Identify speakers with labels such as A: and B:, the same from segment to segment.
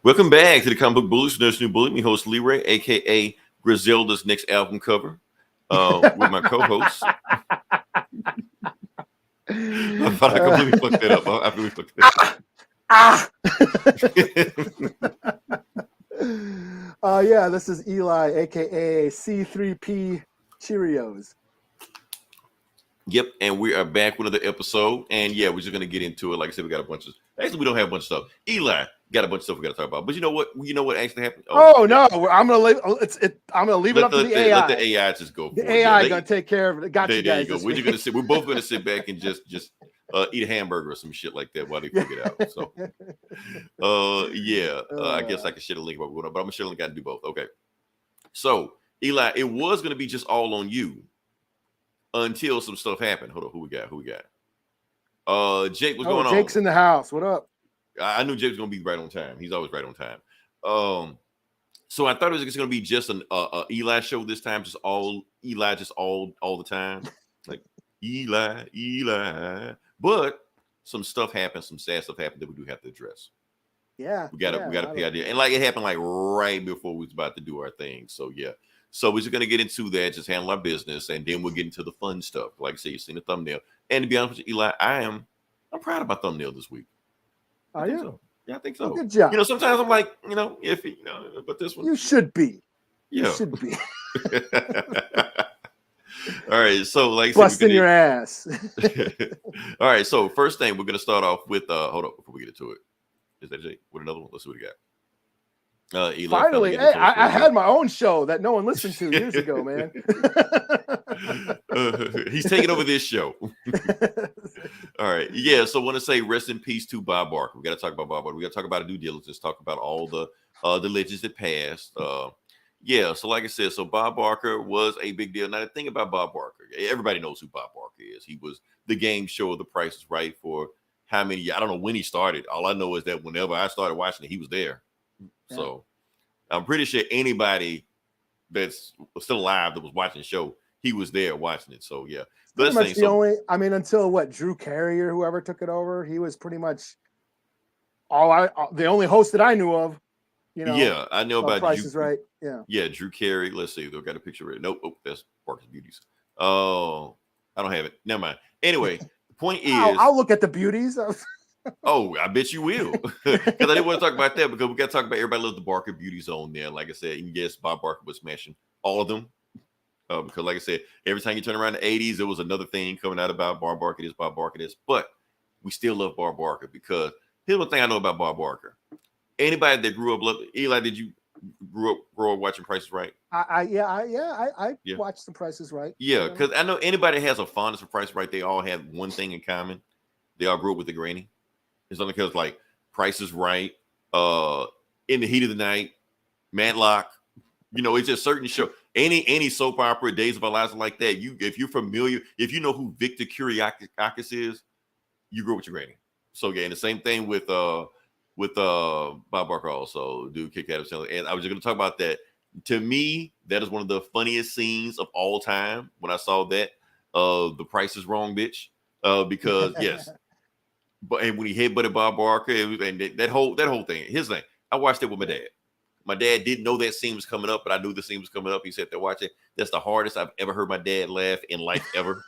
A: Welcome back to the Comic Book Bullies. Nurse New Bully. Me host Leroy, aka Griselda's next album cover, with my co-host. I thought I completely fucked that up. I really fucked that up.
B: Yeah, this is Eli, aka C3P Cheerios.
A: Yep, and we are back with another episode. And yeah, we're just gonna get into it. Like I said, we got a bunch of. Actually, we don't have a bunch of stuff. Eli got a bunch of stuff we got to talk about. But you know what? You know what actually happened?
B: Oh no, I'm gonna leave. I'm gonna leave it up to the AI.
A: Let the AI just go.
B: The AI gonna take care of it. Got you guys.
A: There you go. We're just gonna sit. We're both gonna sit back and just eat a hamburger or some shit like that while they figure it out. So, I guess I can share the link about what, but I'm gonna share the link. I can do both. Okay. So Eli, it was gonna be just all on you until some stuff happened. Hold on, who we got? Jake, what's going on?
B: Jake's in the house. What up?
A: I knew Jake was gonna be right on time. He's always right on time. So I thought it was just gonna be just an Eli show this time, just all Eli, just all the time, like Eli. But some stuff happened, some sad stuff happened that we do have to address.
B: Yeah,
A: we gotta pay idea, and like it happened like right before we was about to do our thing. So yeah, so we're just gonna get into that, just handle our business, and then we'll get into the fun stuff. Like I said, you've seen the thumbnail, and to be honest with you, Eli, I'm proud of my thumbnail this week.
B: Are you?
A: So. Yeah, I think so.
B: Well, good job.
A: Sometimes I'm like, iffy, but this one.
B: You should be.
A: Yeah.
B: You should be.
A: All right. So, like,
B: busting your ass.
A: All right. So, first thing we're going to start off with, hold up before we get into it. Is that Jake? With another one? Let's see what we got.
B: Eli, finally, hey, I had my own show that no one listened to years ago, man.
A: He's taking over this show. All right. Yeah. So I want to say rest in peace to Bob Barker. We got to talk about Bob Barker. We got to talk about a due diligence, talk about all the legends that passed. Yeah. So like I said, so Bob Barker was a big deal. Now the thing about Bob Barker, everybody knows who Bob Barker is. He was the game show The Price is Right for how many years? I don't know when he started. All I know is that whenever I started watching it, he was there. Yeah. So I'm pretty sure anybody that's still alive that was watching the show, he was there watching it. So yeah,
B: pretty much until Drew Carey or whoever took it over, he was pretty much the only host that I knew of.
A: Yeah, I know about
B: Price is Right.
A: Yeah, Drew Carey. Let's see, they've got a picture of it. Nope, that's Barker's Beauties. Oh, I don't have it. Never mind. Anyway, the point is,
B: I'll look at the beauties.
A: Oh, I bet you will. Because I didn't want to talk about that because we got to talk about everybody loves the Barker Beauties on there. Like I said, and yes, Bob Barker was smashing all of them. Because like I said, every time you turn around the 80s, there was another thing coming out about Bob Barker this, Bob Barker this. But we still love Bob Barker because here's one thing I know about Bob Barker. Anybody that grew up, Eli, did you grow up watching Price is Right?
B: I watched The Price is Right.
A: Yeah, because I know anybody has a fondness for Price is Right. They all have one thing in common. They all grew up with the granny. It's only because like Price is Right, In the Heat of the Night, Matlock. It's just certain show. Any soap opera, Days of Our Lives like that. If you're familiar, if you know who Victor Kiriakis is, you grew up with your granny. So yeah, and the same thing with Bob Barker also, dude, kick out of. And I was just gonna talk about that. To me, that is one of the funniest scenes of all time when I saw that. The Price is Wrong, bitch. Because yes. And when he headbutted Bob Barker and that whole thing, his thing, I watched it with my dad. My dad didn't know that scene was coming up, but I knew the scene was coming up. He said to watch it. That's the hardest I've ever heard my dad laugh in life ever.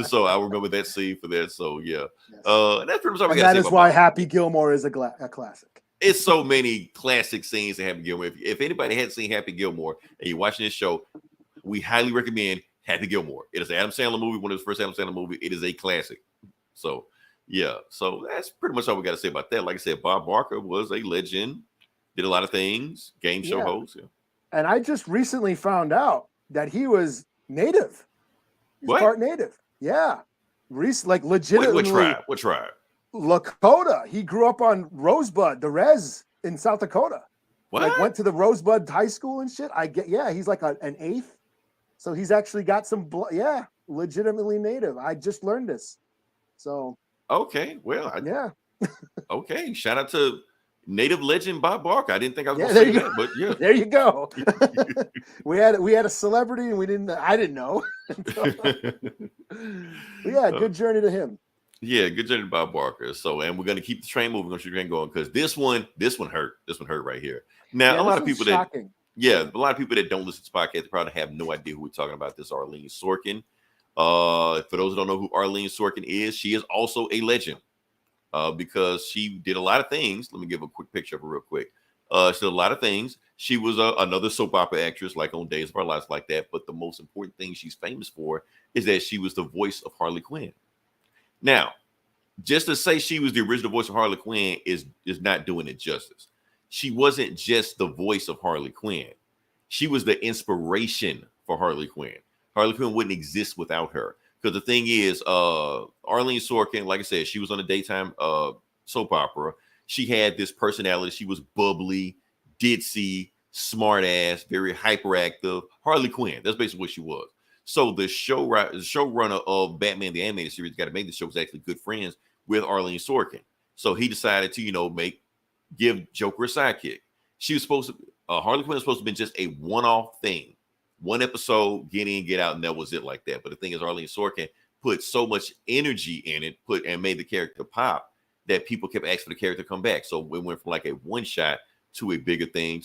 A: So I remember that scene for that. So yeah, yes. That's pretty much all we got to say.
B: That is why Happy Gilmore is a classic.
A: It's so many classic scenes in Happy Gilmore. If anybody hadn't seen Happy Gilmore and you're watching this show, we highly recommend Happy Gilmore. It is an Adam Sandler movie, one of his first Adam Sandler movie. It is a classic. So. Yeah, so that's pretty much all we got to say about that. Like I said, Bob Barker was a legend, did a lot of things, game show host. Yeah.
B: And I just recently found out that he was native. He's part native. Yeah. Legitimately.
A: What tribe?
B: Lakota. He grew up on Rosebud, the Res in South Dakota.
A: What?
B: Went to the Rosebud High School and shit. He's like an eighth. So he's actually got some, legitimately native. I just learned this. So.
A: Okay, well,
B: yeah.
A: Okay, shout out to native legend Bob Barker. I didn't think I was going to say that, but yeah.
B: There you go. we had a celebrity, and I didn't know. Yeah, good journey to him.
A: Yeah, good journey, Bob Barker. So, and we're gonna keep the train moving, gonna keep the train going because this one hurt. This one hurt right here. Now,
B: Yeah,
A: a lot
B: this
A: of
B: was
A: people that,
B: shocking.
A: yeah, a lot of people that don't listen to podcasts probably have no idea who we're talking about. This Arleen Sorkin. For those who don't know who Arleen Sorkin is, she is also a legend. Because she did a lot of things. Let me give a quick picture of her real quick. She did a lot of things. She was another soap opera actress, like on Days of Our Lives, like that. But the most important thing she's famous for is that she was the voice of Harley Quinn. Now, just to say she was the original voice of Harley Quinn is not doing it justice. She wasn't just the voice of Harley Quinn. She was the inspiration for Harley Quinn. Harley Quinn wouldn't exist without her. Because the thing is, Arleen Sorkin, like I said, she was on a daytime soap opera. She had this personality. She was bubbly, ditzy, smart ass, very hyperactive. Harley Quinn. That's basically what she was. So the showrunner of Batman the Animated Series, got to make the show, was actually good friends with Arleen Sorkin. So he decided to, give Joker a sidekick. She was supposed to, Harley Quinn was supposed to be just a one-off thing. One episode, get in, get out, and that was it like that. But the thing is, Arleen Sorkin put so much energy in it, and made the character pop that people kept asking for the character to come back. So it went from like a one shot to a bigger thing,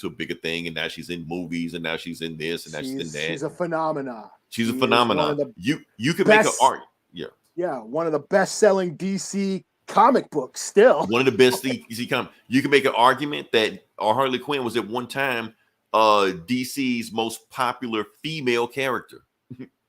A: and now she's in movies, and now she's in this, and now she's in that.
B: She's a phenomenon.
A: She's a phenomenon. You can make an art. Yeah.
B: Yeah, one of the best-selling DC comic books still.
A: One of the best DC comics. You can make an argument that Harley Quinn was at one time DC's most popular female character.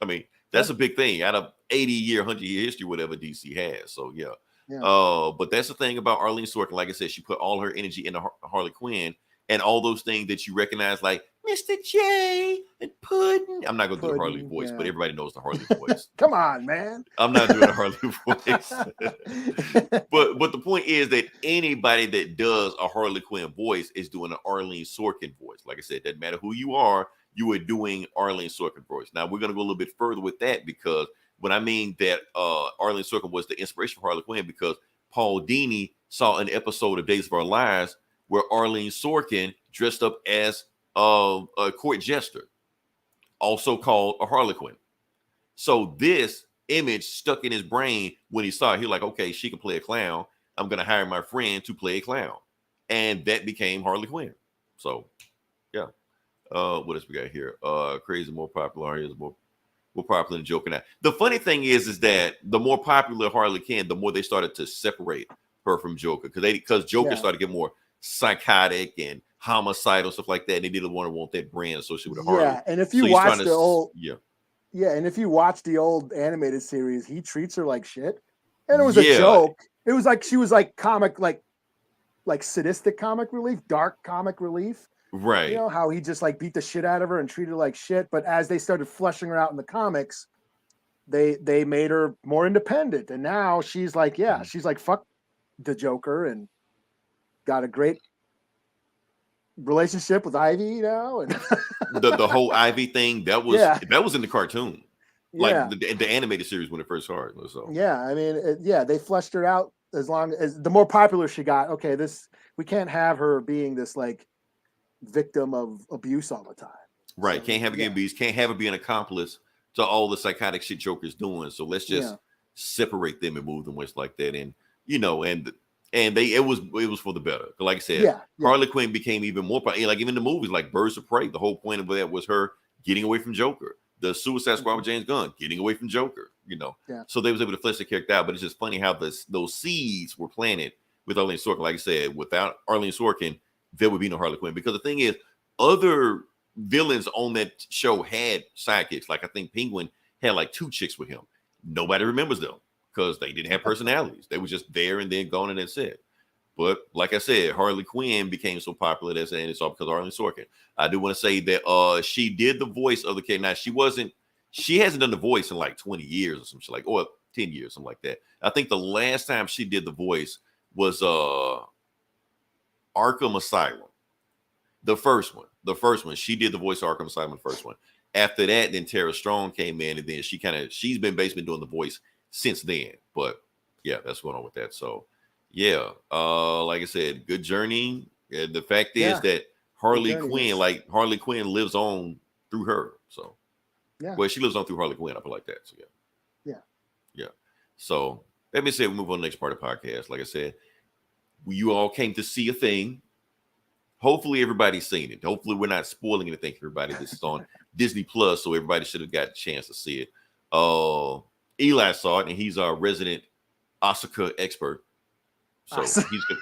A: I mean, that's a big thing out of 80-year, 100-year history, whatever DC has. So yeah. But that's the thing about Arleen Sorkin. Like I said, she put all her energy into Harley Quinn, and all those things that you recognize, like Mr. J and Puddin'. I'm not going to do the Harley voice, but everybody knows the Harley voice.
B: Come on, man.
A: I'm not doing the Harley voice. but the point is that anybody that does a Harley Quinn voice is doing an Arleen Sorkin voice. Like I said, doesn't matter who you are doing Arleen Sorkin voice. Now, we're going to go a little bit further with that, because when I mean that Arleen Sorkin was the inspiration for Harley Quinn, because Paul Dini saw an episode of Days of Our Lives where Arleen Sorkin dressed up as a court jester, also called a Harlequin. So this image stuck in his brain when he saw it. He was like, okay, she can play a clown. I'm going to hire my friend to play a clown. And that became Harley Quinn. So, yeah. What else we got here? Crazy, more popular. Here's more popular than Joker now. The funny thing is that the more popular Harley Quinn, the more they started to separate her from Joker, because Joker started to get more psychotic and homicidal, stuff like that. And they didn't want that brand associated with Harley.
B: Yeah, and if you watch the old, and if you watch the old animated series, he treats her like shit, and it was a joke. It was like she was like comic, like sadistic comic relief, dark comic relief.
A: Right.
B: You know how he just like beat the shit out of her and treated her like shit. But as they started fleshing her out in the comics, they made her more independent, and now she's like, she's like, fuck the Joker, and got a great relationship with Ivy now, and
A: the whole Ivy thing that was in the cartoon, like the animated series when it first started. So
B: I mean, they fleshed her out. As long as the more popular she got, okay, we can't have her being this like victim of abuse all the time.
A: Right? So, can't have her getting abused. Can't have her be an accomplice to all the psychotic shit Joker's doing. So let's just separate them and move them ways like that, and it was for the better. Like I said, Harley Quinn became even more like even the movies like Birds of Prey. The whole point of that was her getting away from Joker. The Suicide Squad with James Gunn getting away from Joker. So they was able to flesh the character out. But it's just funny how those seeds were planted with Arleen Sorkin. Like I said, without Arleen Sorkin, there would be no Harley Quinn. Because the thing is, other villains on that show had sidekicks. Like I think Penguin had like 2 chicks with him. Nobody remembers them, because they didn't have personalities. They were just there and then gone, and that's it. But like I said, Harley Quinn became so popular, and it's all because of Arleen Sorkin. I do want to say that she did the voice of the kid. Now, she hasn't done the voice in like 20 years or some shit, like, or 10 years, something like that. I think the last time she did the voice was Arkham Asylum. The first one. She did the voice of Arkham Asylum, the first one. After that, then Tara Strong came in, and then she's been basically doing the voice since then. But yeah, that's going on with that. So yeah, like I said, good journey. The fact is that Harley Quinn lives on through her. So well, she lives on through Harley Quinn. I feel like that. So yeah. So let me say we move on to the next part of the podcast. Like I said, you all came to see a thing. Hopefully everybody's seen it. Hopefully we're not spoiling anything for everybody. This is on Disney Plus, so everybody should have got a chance to see it. Eli saw it, and he's our resident Ashoka expert. So he's gonna.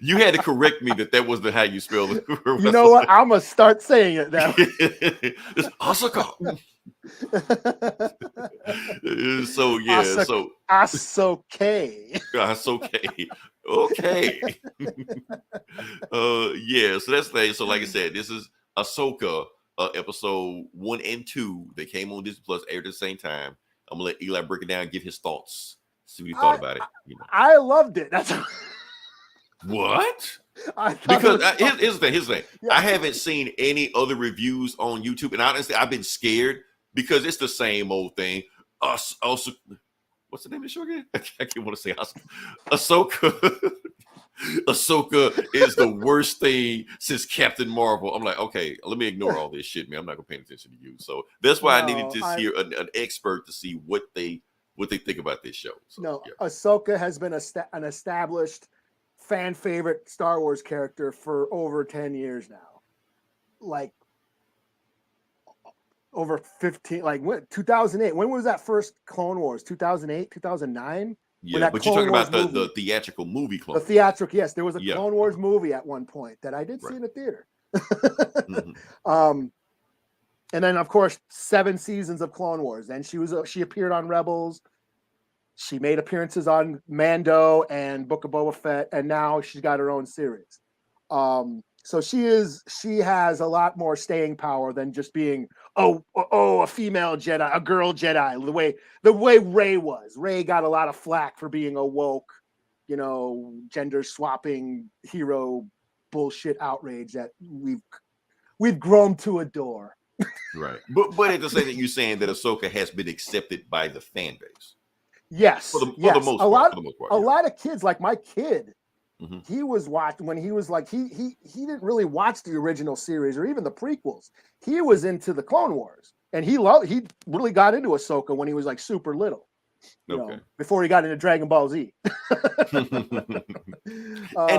A: You had to correct me that wasn't how you spell it.
B: You know what? I'm gonna start saying it now.
A: It's Ashoka. So yeah, so
B: Ashoka.
A: Ashoka. Okay. Yeah, so that's the thing. So like I said, this is Ahsoka episode 1 and 2. They came on Disney Plus, aired at the same time. I'm gonna let Eli break it down, give his thoughts, see what he thought about it. You know.
B: I loved it. That's
A: what?
B: Because
A: here's the thing. Yeah. I haven't seen any other reviews on YouTube, and honestly, I've been scared because it's the same old thing. Also, what's the name of the show again? I can't want to say Ahsoka. Ahsoka is the worst thing since Captain Marvel. I'm like, okay, let me ignore all this shit, man. I'm not gonna pay attention to you. So that's why I needed to hear an expert to see what they think about this show. So, yeah.
B: Ahsoka has been an established fan favorite Star Wars character for over 10 years now. Like over 15, like 2008. When was that first Clone Wars? 2008, 2009?
A: Yeah, but you're talking about the theatrical movie Clone Wars.
B: The theatrical, yes. There was a Clone Wars movie at one point that I did see in the theater. And then, of course, 7 seasons of Clone Wars. Then she appeared on Rebels. She made appearances on Mando and Book of Boba Fett, and now she's got her own series. So she has a lot more staying power than just being a female Jedi, a girl Jedi. The way Rey was. Rey got a lot of flack for being a woke, gender swapping hero bullshit outrage that we've grown to adore.
A: Right, but at the same time, you're saying that Ahsoka has been accepted by the fan base.
B: Yes,
A: for the most part.
B: A lot of kids, like my kid, he was watching when he was like he didn't really watch the original series or even the prequels. He was into the Clone Wars, and he really got into Ahsoka when he was like super little. Before he got into Dragon Ball Z.
A: And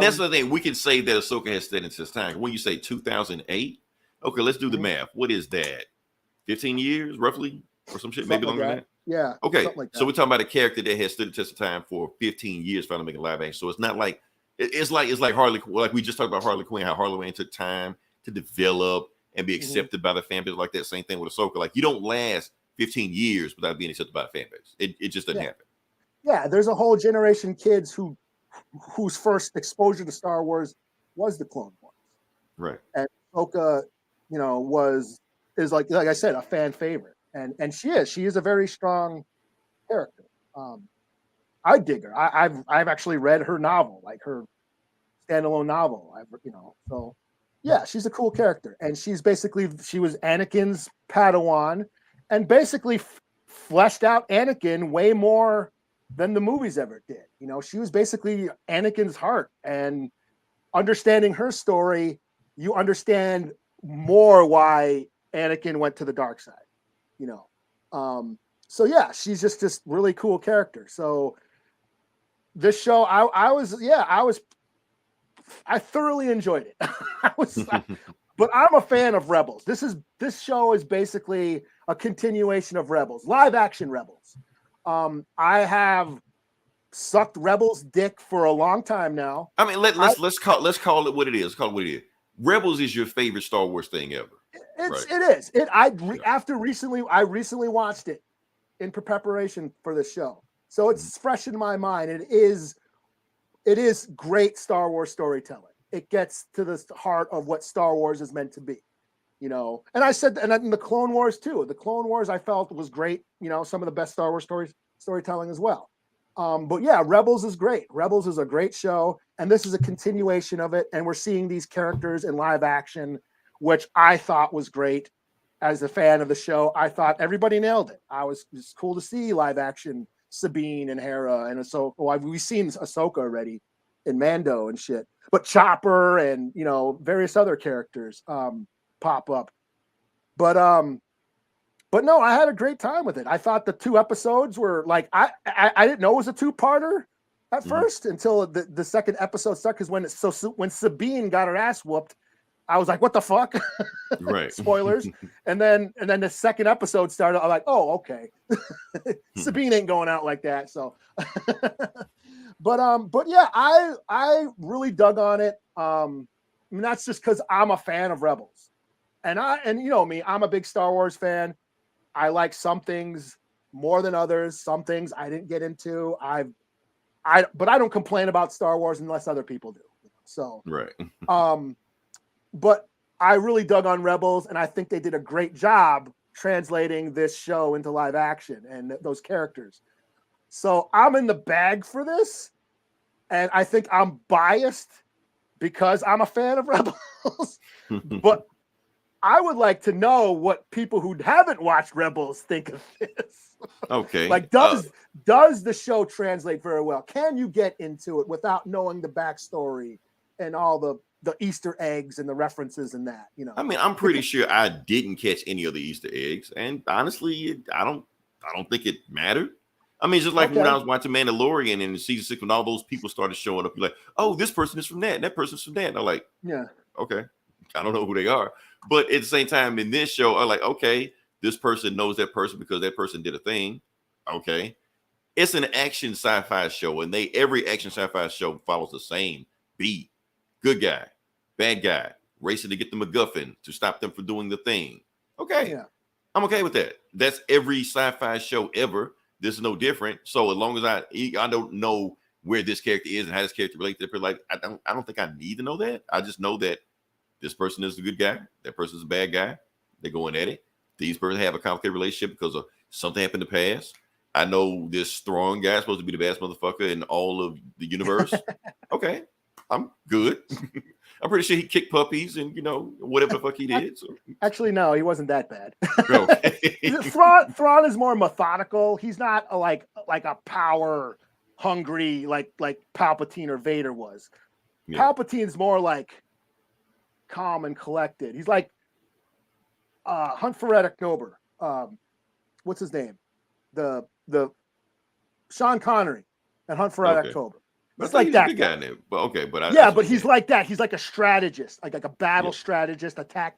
A: that's the thing. We can say that Ahsoka has stood into time. When you say 2008, okay, let's do the math. What is that? 15 years, roughly, or some shit, maybe longer than that.
B: Yeah.
A: Okay. Like so we're talking about a character that has stood the test of time for 15 years, trying to make a live action. So it's not like it's like Harley, like we just talked about Harley Quinn, how Harley Quinn took time to develop and be accepted by the fan base. Like that same thing with Ahsoka. Like you don't last 15 years without being accepted by the fan base. It just doesn't happen.
B: Yeah, there's a whole generation of kids whose first exposure to Star Wars was the Clone Wars.
A: Right.
B: And Ahsoka, is like I said, a fan favorite. And she is a very strong character. I dig her. I've actually read her novel, like her standalone novel. So yeah, she's a cool character. And she was Anakin's Padawan, and basically fleshed out Anakin way more than the movies ever did. She was basically Anakin's heart, and understanding her story, you understand more why Anakin went to the dark side. So yeah, she's just this really cool character. So this show, I thoroughly enjoyed it. But I'm a fan of Rebels. This show is basically a continuation of Rebels, live action Rebels. I have sucked Rebels dick for a long time now.
A: I mean, let's call it what it is. Rebels is your favorite Star Wars thing ever.
B: It is. I recently watched it in preparation for the show, so it's fresh in my mind. It is great Star Wars storytelling. It gets to the heart of what Star Wars is meant to be, And I said, and in the Clone Wars too. The Clone Wars I felt was great. Some of the best Star Wars storytelling as well. But yeah, Rebels is great. Rebels is a great show, and this is a continuation of it. And we're seeing these characters in live action, which I thought was great. As a fan of the show, I thought everybody nailed it. It's cool to see live action Sabine and Hera and Ahsoka. Well, we've seen Ahsoka already in Mando and shit, but Chopper and various other characters pop up. But But no, I had a great time with it. I thought the 2 episodes were like I didn't know it was a 2-parter at first until the second episode started. Because when Sabine got her ass whooped, I was like, "What the fuck?"
A: Right.
B: Spoilers. And then the second episode started. I'm like, "Oh, okay." Sabine ain't going out like that. So, but yeah, I really dug on it. I mean, that's just because I'm a fan of Rebels, and you know me, I'm a big Star Wars fan. I like some things more than others. Some things I didn't get into. But I don't complain about Star Wars unless other people do. So,
A: right.
B: But I really dug on Rebels, and I think they did a great job translating this show into live action and those characters. So I'm in the bag for this, and I think I'm biased because I'm a fan of Rebels. But I would like to know what people who haven't watched Rebels think of this.
A: Okay.
B: Like, does the show translate very well? Can you get into it without knowing the backstory and all the Easter eggs and the references and that? You know,
A: I mean, I'm pretty sure I didn't catch any of the Easter eggs, and honestly, I don't think it mattered. I mean, just like when I was watching Mandalorian in season 6, when all those people started showing up, you're like, "Oh, this person is from that, and that person's from that." And I'm like,
B: yeah,
A: okay, I don't know who they are. But at the same time, in this show, I'm like, okay, this person knows that person because that person did a thing. Okay. It's an action sci-fi show, and every action sci-fi show follows the same beat. Good guy, bad guy, racing to get the MacGuffin to stop them from doing the thing. Okay.
B: yeah.
A: I'm okay with that. That's every sci-fi show ever. This is no different. So as long as I don't know where this character is and how this character relates to it, like I don't think I need to know that. I just know that this person is the good guy. That person is a bad guy. They're going at it. These persons have a complicated relationship because of something happened in the past. I know this strong guy is supposed to be the best motherfucker in all of the universe. Okay, I'm good. I'm pretty sure he kicked puppies and whatever the fuck he did. So.
B: Actually, no, he wasn't that bad.
A: Okay.
B: Thrawn is more methodical. He's not like a power hungry like Palpatine or Vader was. Yeah. Palpatine's more like calm and collected. He's like Hunt for Red October. What's his name? The Sean Connery and Hunt for Red October. It's like that guy.
A: Name. But okay,
B: but he's like that. He's like a strategist, like a battle strategist, a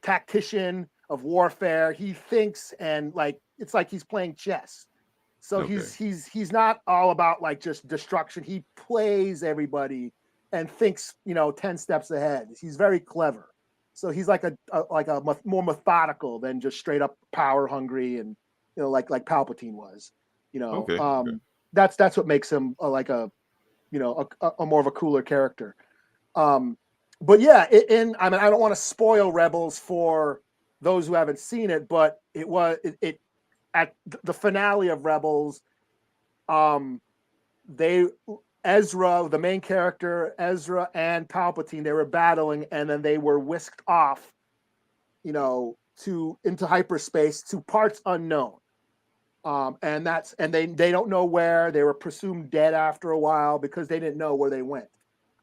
B: tactician of warfare. He thinks and like it's like he's playing chess. So he's not all about like just destruction. He plays everybody and thinks 10 steps ahead. He's very clever. So he's like a more methodical than just straight up power hungry and like Palpatine was. That's what makes him a more of a cooler character. But yeah, I mean, I don't want to spoil Rebels for those who haven't seen it, but it at the finale of Rebels, Ezra, the main character, Ezra and Palpatine, they were battling, and then they were whisked off, into hyperspace to parts unknown. And they don't know where. They were presumed dead after a while because they didn't know where they went.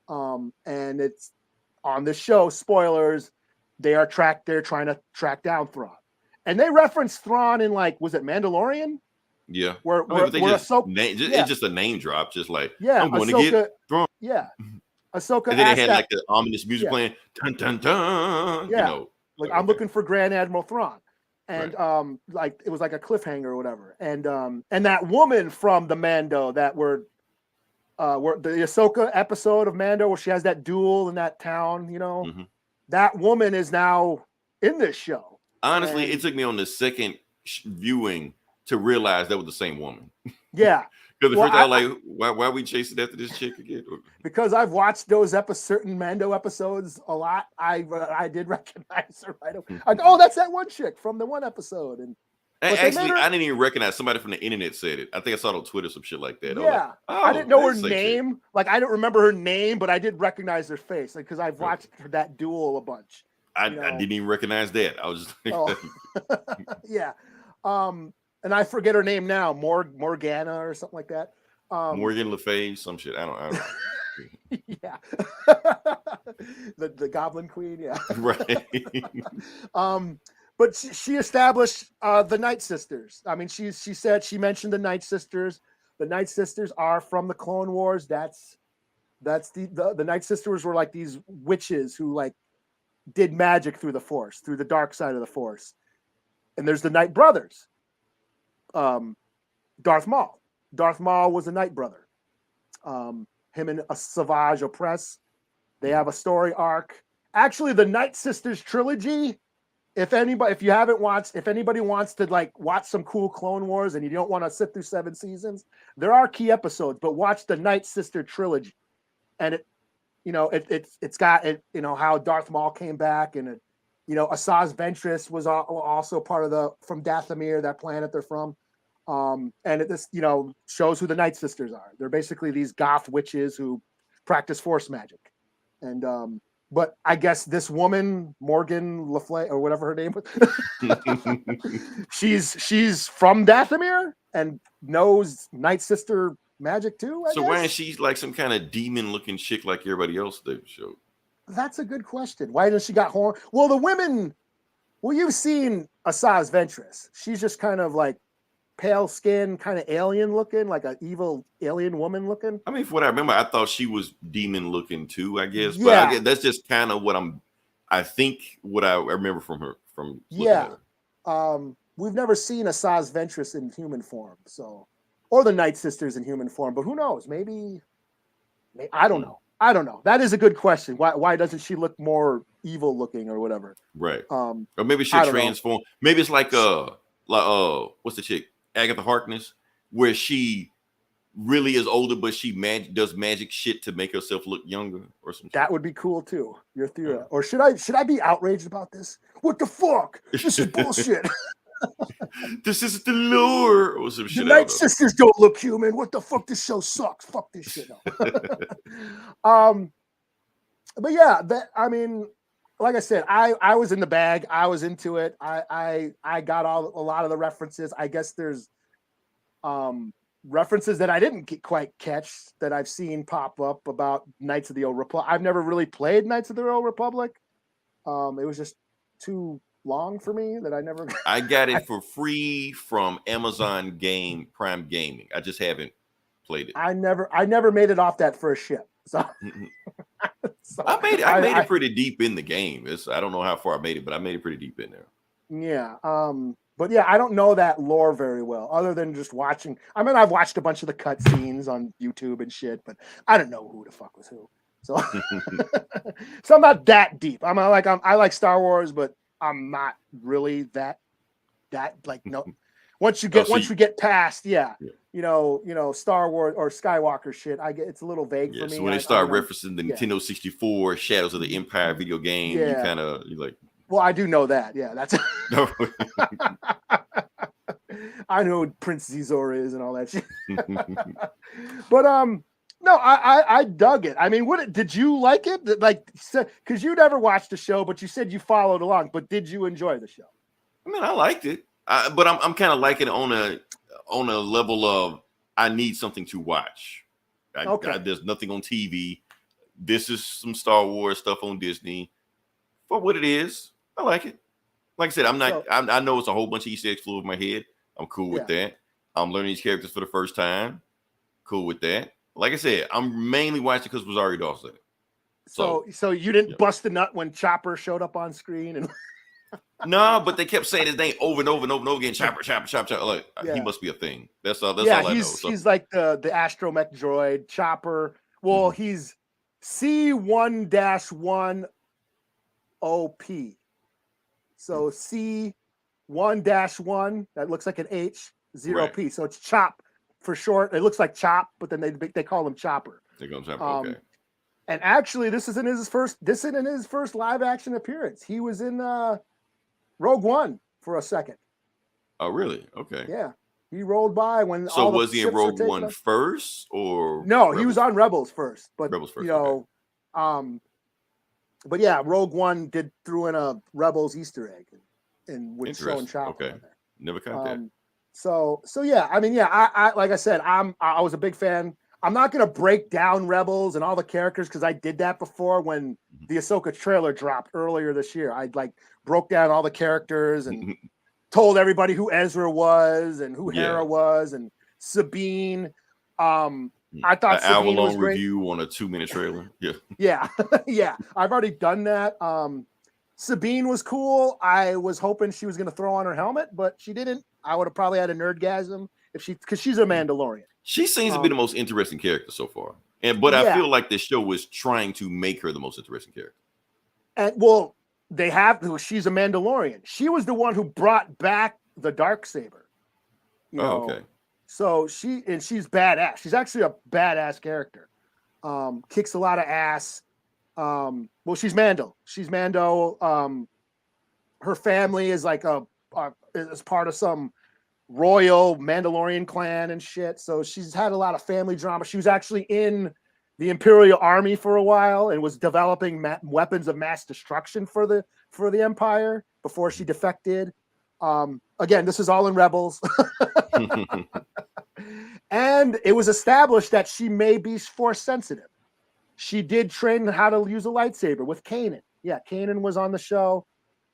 B: And it's on the show, spoilers, they're trying to track down Thrawn. And they reference Thrawn in was it Mandalorian?
A: Yeah.
B: Where
A: Ahsoka, it's just a name drop, just like I'm going
B: Ahsoka,
A: to get Thrawn.
B: Yeah. Ahsoka.
A: And then they had like the ominous music playing. Dun, dun, dun,
B: yeah. I'm looking for Grand Admiral Thrawn. And it was like a cliffhanger or whatever. And that woman from the Mando that were the Ahsoka episode of Mando where she has that duel in that town, that woman is now in this show.
A: Honestly, it took me on the second viewing to realize that was the same woman.
B: Yeah.
A: Because the first I was like, why are we chasing after this chick again?
B: Because I've watched those certain Mando episodes a lot. I did recognize her right away. Like, oh, that's that one chick from the one episode. And
A: actually, I didn't even recognize. Somebody from the internet said it. I think I saw it on Twitter, some shit like that.
B: Yeah. I didn't know her name. Chick. Like, I don't remember her name, but I did recognize her face. Because I've watched that duel a bunch.
A: I didn't even recognize that. I was just
B: yeah. And I forget her name now, Morgana or something like that.
A: Morgan Le Fay, some shit. I don't
B: yeah. the Goblin Queen, yeah.
A: Right.
B: But she established the Night Sisters. I mean, she mentioned the Night Sisters. The Night Sisters are from the Clone Wars. That's the Night Sisters were like these witches who like did magic through the Force, through the dark side of the Force. And there's the Night Brothers. Darth Maul. Darth Maul was a Night Brother. Him and a Savage Opress. They have a story arc. Actually, the Night Sisters trilogy. If anybody wants to like watch some cool Clone Wars and you don't want to sit through 7 seasons, there are key episodes, but watch the Night Sister trilogy. And it's got how Darth Maul came back, and Asajj Ventress was also part of from Dathomir, that planet they're from. And it shows who the Night Sisters are. They're basically these goth witches who practice Force magic. And but I guess this woman, Morgan Le Fay, or whatever her name was, she's from Dathomir and knows Night Sister magic too. I guess.
A: Why is she like some kind of demon-looking chick like everybody else they showed?
B: That's a good question. Why does she got horn? Well, the women. Well, you've seen Asajj Ventress. She's just kind of like pale skin, kind of alien looking, like an evil alien woman looking.
A: I mean, from what I remember, I thought she was demon looking too, I guess.
B: Yeah.
A: But that's just kind of what I remember from her.
B: Yeah. We've never seen Asajj Ventress in human form, or the Night Sisters in human form, but who knows? Maybe I don't know. That is a good question. Why doesn't she look more evil looking or whatever?
A: Right. Or maybe she'll transform. Maybe it's like what's the chick? Agatha Harkness, where she really is older, but she does magic shit to make herself look younger or something.
B: That would be cool too. Your theory. Yeah. Or should I be outraged about this? What the fuck? This is bullshit.
A: This is the lore or some shit.
B: The Night Sisters don't look human. What the fuck? This show sucks. Fuck this shit up. But yeah, like I said, I was in the bag. I was into it. I got a lot of the references. I guess there's references that I didn't quite catch that I've seen pop up about Knights of the Old Republic. I've never really played Knights of the Old Republic. It was just too long for me that I never.
A: I got it for free from Amazon Prime Gaming. I just haven't played it.
B: I never made it off that first ship. So.
A: I made it pretty deep in the game. I don't know how far I made it, but I made it pretty deep in there.
B: Yeah. But yeah, I don't know that lore very well, other than just watching. I mean, I've watched a bunch of the cutscenes on YouTube and shit, but I don't know who the fuck was who. So, so I'm not that deep. I like Star Wars, but I'm not really that like no. Once you get past, Star Wars or Skywalker shit, it's a little vague for me.
A: So when they start referencing the Nintendo 64 Shadows of the Empire video game, you're like.
B: Well, I do know that. Yeah, that's. I know who Prince Zizor is and all that shit. But no, I dug it. I mean, did you like it? Like, because you never watched the show, but you said you followed along. But did you enjoy the show?
A: I mean, I liked it, but I'm kind of liking it on a level of I need something to watch. There's nothing on TV. This is some Star Wars stuff on Disney. For what it is, I like it. Like I said, I know it's a whole bunch of Easter eggs flew over my head. I'm cool with that. I'm learning these characters for the first time. Cool with that. Like I said, I'm mainly watching because Rosario Dawson.
B: So you didn't bust the nut when Chopper showed up on screen and.
A: No, but they kept saying his name over and over and over and over again. Chopper. Like he must be a thing. That's all I know. So. He's
B: like the astromech droid Chopper. Well, he's C1-1 OP. So C1-1 that looks like an H 0P. So it's Chop for short. It looks like Chop, but then they call him Chopper.
A: They call him Chopper. Okay.
B: And actually, this isn't his first live action appearance. He was in Rogue One for a second.
A: Oh, really? Okay.
B: Yeah, he rolled by when.
A: So was he in Rogue One first, or
B: no? Rebels? He was on Rebels first, but
A: Rebels first.
B: But yeah, Rogue One threw in a Rebels Easter egg, and with showing Chopper.
A: Okay, never caught that.
B: So yeah, I mean, yeah, I like I said, I was a big fan. I'm not gonna break down Rebels and all the characters because I did that before when the Ahsoka trailer dropped earlier this year. I like broke down all the characters and told everybody who Ezra was and who Hera was and Sabine. I thought
A: an
B: Sabine was
A: hour-long
B: great.
A: review on a 2-minute trailer. Yeah.
B: Yeah. I've already done that. Sabine was cool. I was hoping she was going to throw on her helmet, but she didn't. I would have probably had a nerdgasm because she's a Mandalorian.
A: She seems to be the most interesting character so far. But I feel like this show was trying to make her the most interesting character.
B: And well, she's a Mandalorian. She was the one who brought back the Darksaber.
A: Okay.
B: So she's badass. She's actually a badass character. Kicks a lot of ass. Well, she's Mando. Her family is like is part of some royal Mandalorian clan and shit. So she's had a lot of family drama. She was actually in the Imperial Army for a while and was developing weapons of mass destruction for the Empire before she defected. Again, this is all in Rebels. And it was established that she may be force sensitive. She did train how to use a lightsaber with Kanan. Yeah, Kanan was on the show.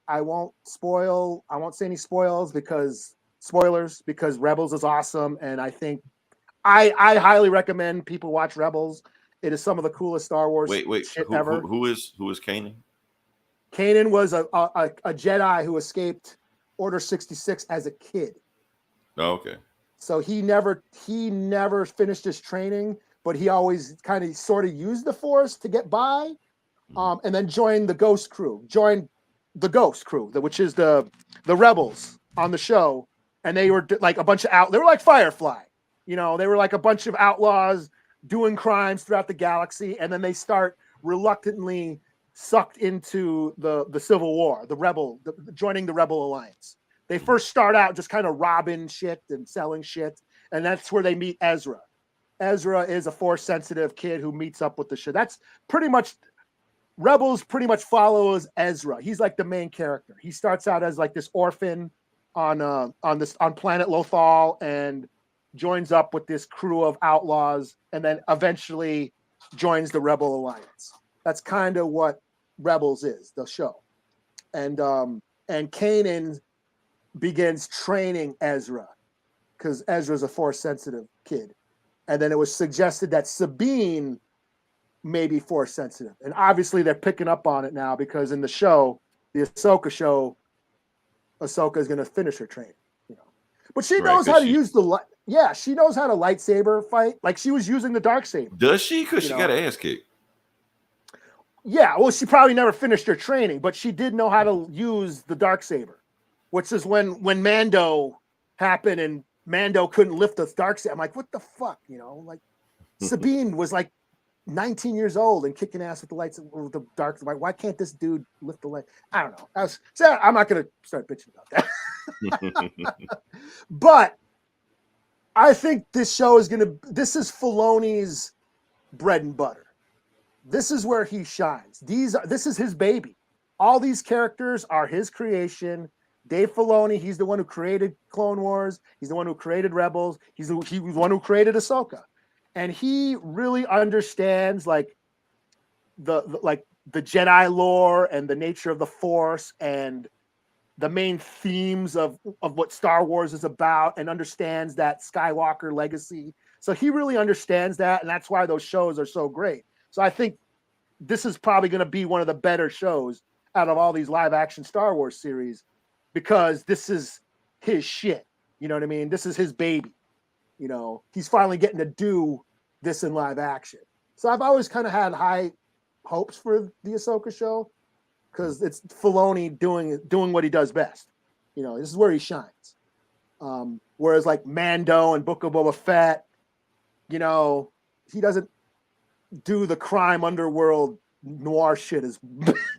B: I won't say any spoilers because Rebels is awesome. And I think I highly recommend people watch Rebels. It is some of the coolest Star Wars shit ever.
A: Who is Kanan?
B: Kanan was a Jedi who escaped Order 66 as a kid.
A: Oh, okay.
B: So he never finished his training, but he always kind of sort of used the Force to get by, and then joined the Ghost Crew, which is the Rebels on the show, and they were like a bunch of they were like Firefly, they were like a bunch of outlaws doing crimes throughout the galaxy, and then they start reluctantly sucked into the Civil War, joining the Rebel Alliance. They first start out just kind of robbing shit and selling shit, and that's where they meet Ezra. Ezra is a force-sensitive kid who meets up with the shit. That's pretty much Rebels. Pretty much follows Ezra. He's like the main character. He starts out as like this orphan on planet Lothal and joins up with this crew of outlaws, and then eventually joins the Rebel Alliance. That's kind of what Rebels is, the show, and Kanan begins training Ezra because Ezra's a force-sensitive kid. And then it was suggested that Sabine may be force-sensitive. And obviously they're picking up on it now because in the show, the Ahsoka show, Ahsoka is going to finish her training. But she knows how to use she knows how to lightsaber fight. Like she was using the Darksaber.
A: Does she? Because she got her ass kicked.
B: Yeah, well, she probably never finished her training, but she did know how to use the Darksaber. Which is when Mando happened and Mando couldn't lift the Darksaber. I'm like, what the fuck? Like Sabine was like 19 years old and kicking ass with the lights with the dark. Like, why can't this dude lift the light? I don't know. I'm not going to start bitching about that. But I think this show is this is Filoni's bread and butter. This is where he shines. This is his baby. All these characters are his creation. Dave Filoni, he's the one who created Clone Wars. He's the one who created Rebels. He was the one who created Ahsoka. And he really understands like the Jedi lore and the nature of the Force and the main themes of what Star Wars is about, and understands that Skywalker legacy. So he really understands that, and that's why those shows are so great. So I think this is probably going to be one of the better shows out of all these live action Star Wars series, because this is his shit. You know what I mean? This is his baby. He's finally getting to do this in live action. So I've always kind of had high hopes for the Ahsoka show because it's Filoni doing what he does best. This is where he shines. Whereas like Mando and Book of Boba Fett, he doesn't do the crime underworld noir shit as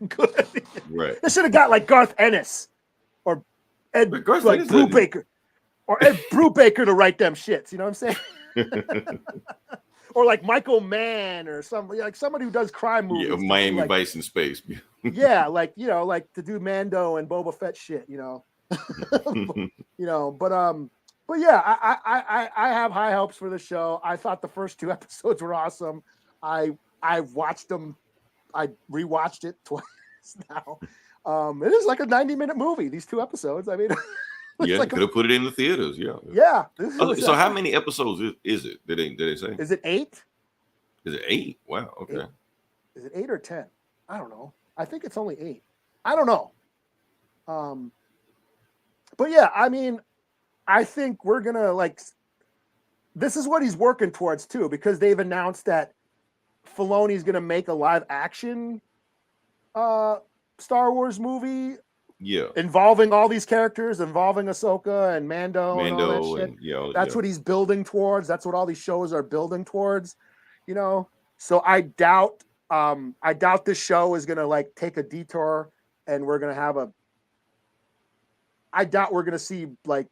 B: good.
A: Right.
B: They should have got like Garth Ennis or Ed Brubaker to write them shits. You know what I'm saying? Or like Michael Mann or somebody like somebody who does crime movies.
A: Yeah, Miami Vice in space.
B: Yeah, like like to do Mando and Boba Fett shit. But yeah, I have high hopes for the show. I thought the first 2 episodes were awesome. I've watched them rewatched it twice now. It is like a 90-minute movie. These 2 episodes. I mean,
A: yeah, could have put it in the theaters. Yeah.
B: Yeah.
A: So how many episodes is it? Did they say?
B: Is it 8?
A: Is it 8? Wow. Okay.
B: 8. Is it 8 or 10? I don't know. I think it's only 8. I don't know. But yeah, I mean, I think we're gonna like. This is what he's working towards too, because they've announced that Filoni's gonna make a live action Star Wars movie.
A: Yeah.
B: Involving all these characters, involving Ahsoka and Mando and all that shit. That's what he's building towards. That's what all these shows are building towards. You know, so I doubt this show is gonna like take a detour and we're gonna have I doubt we're gonna see like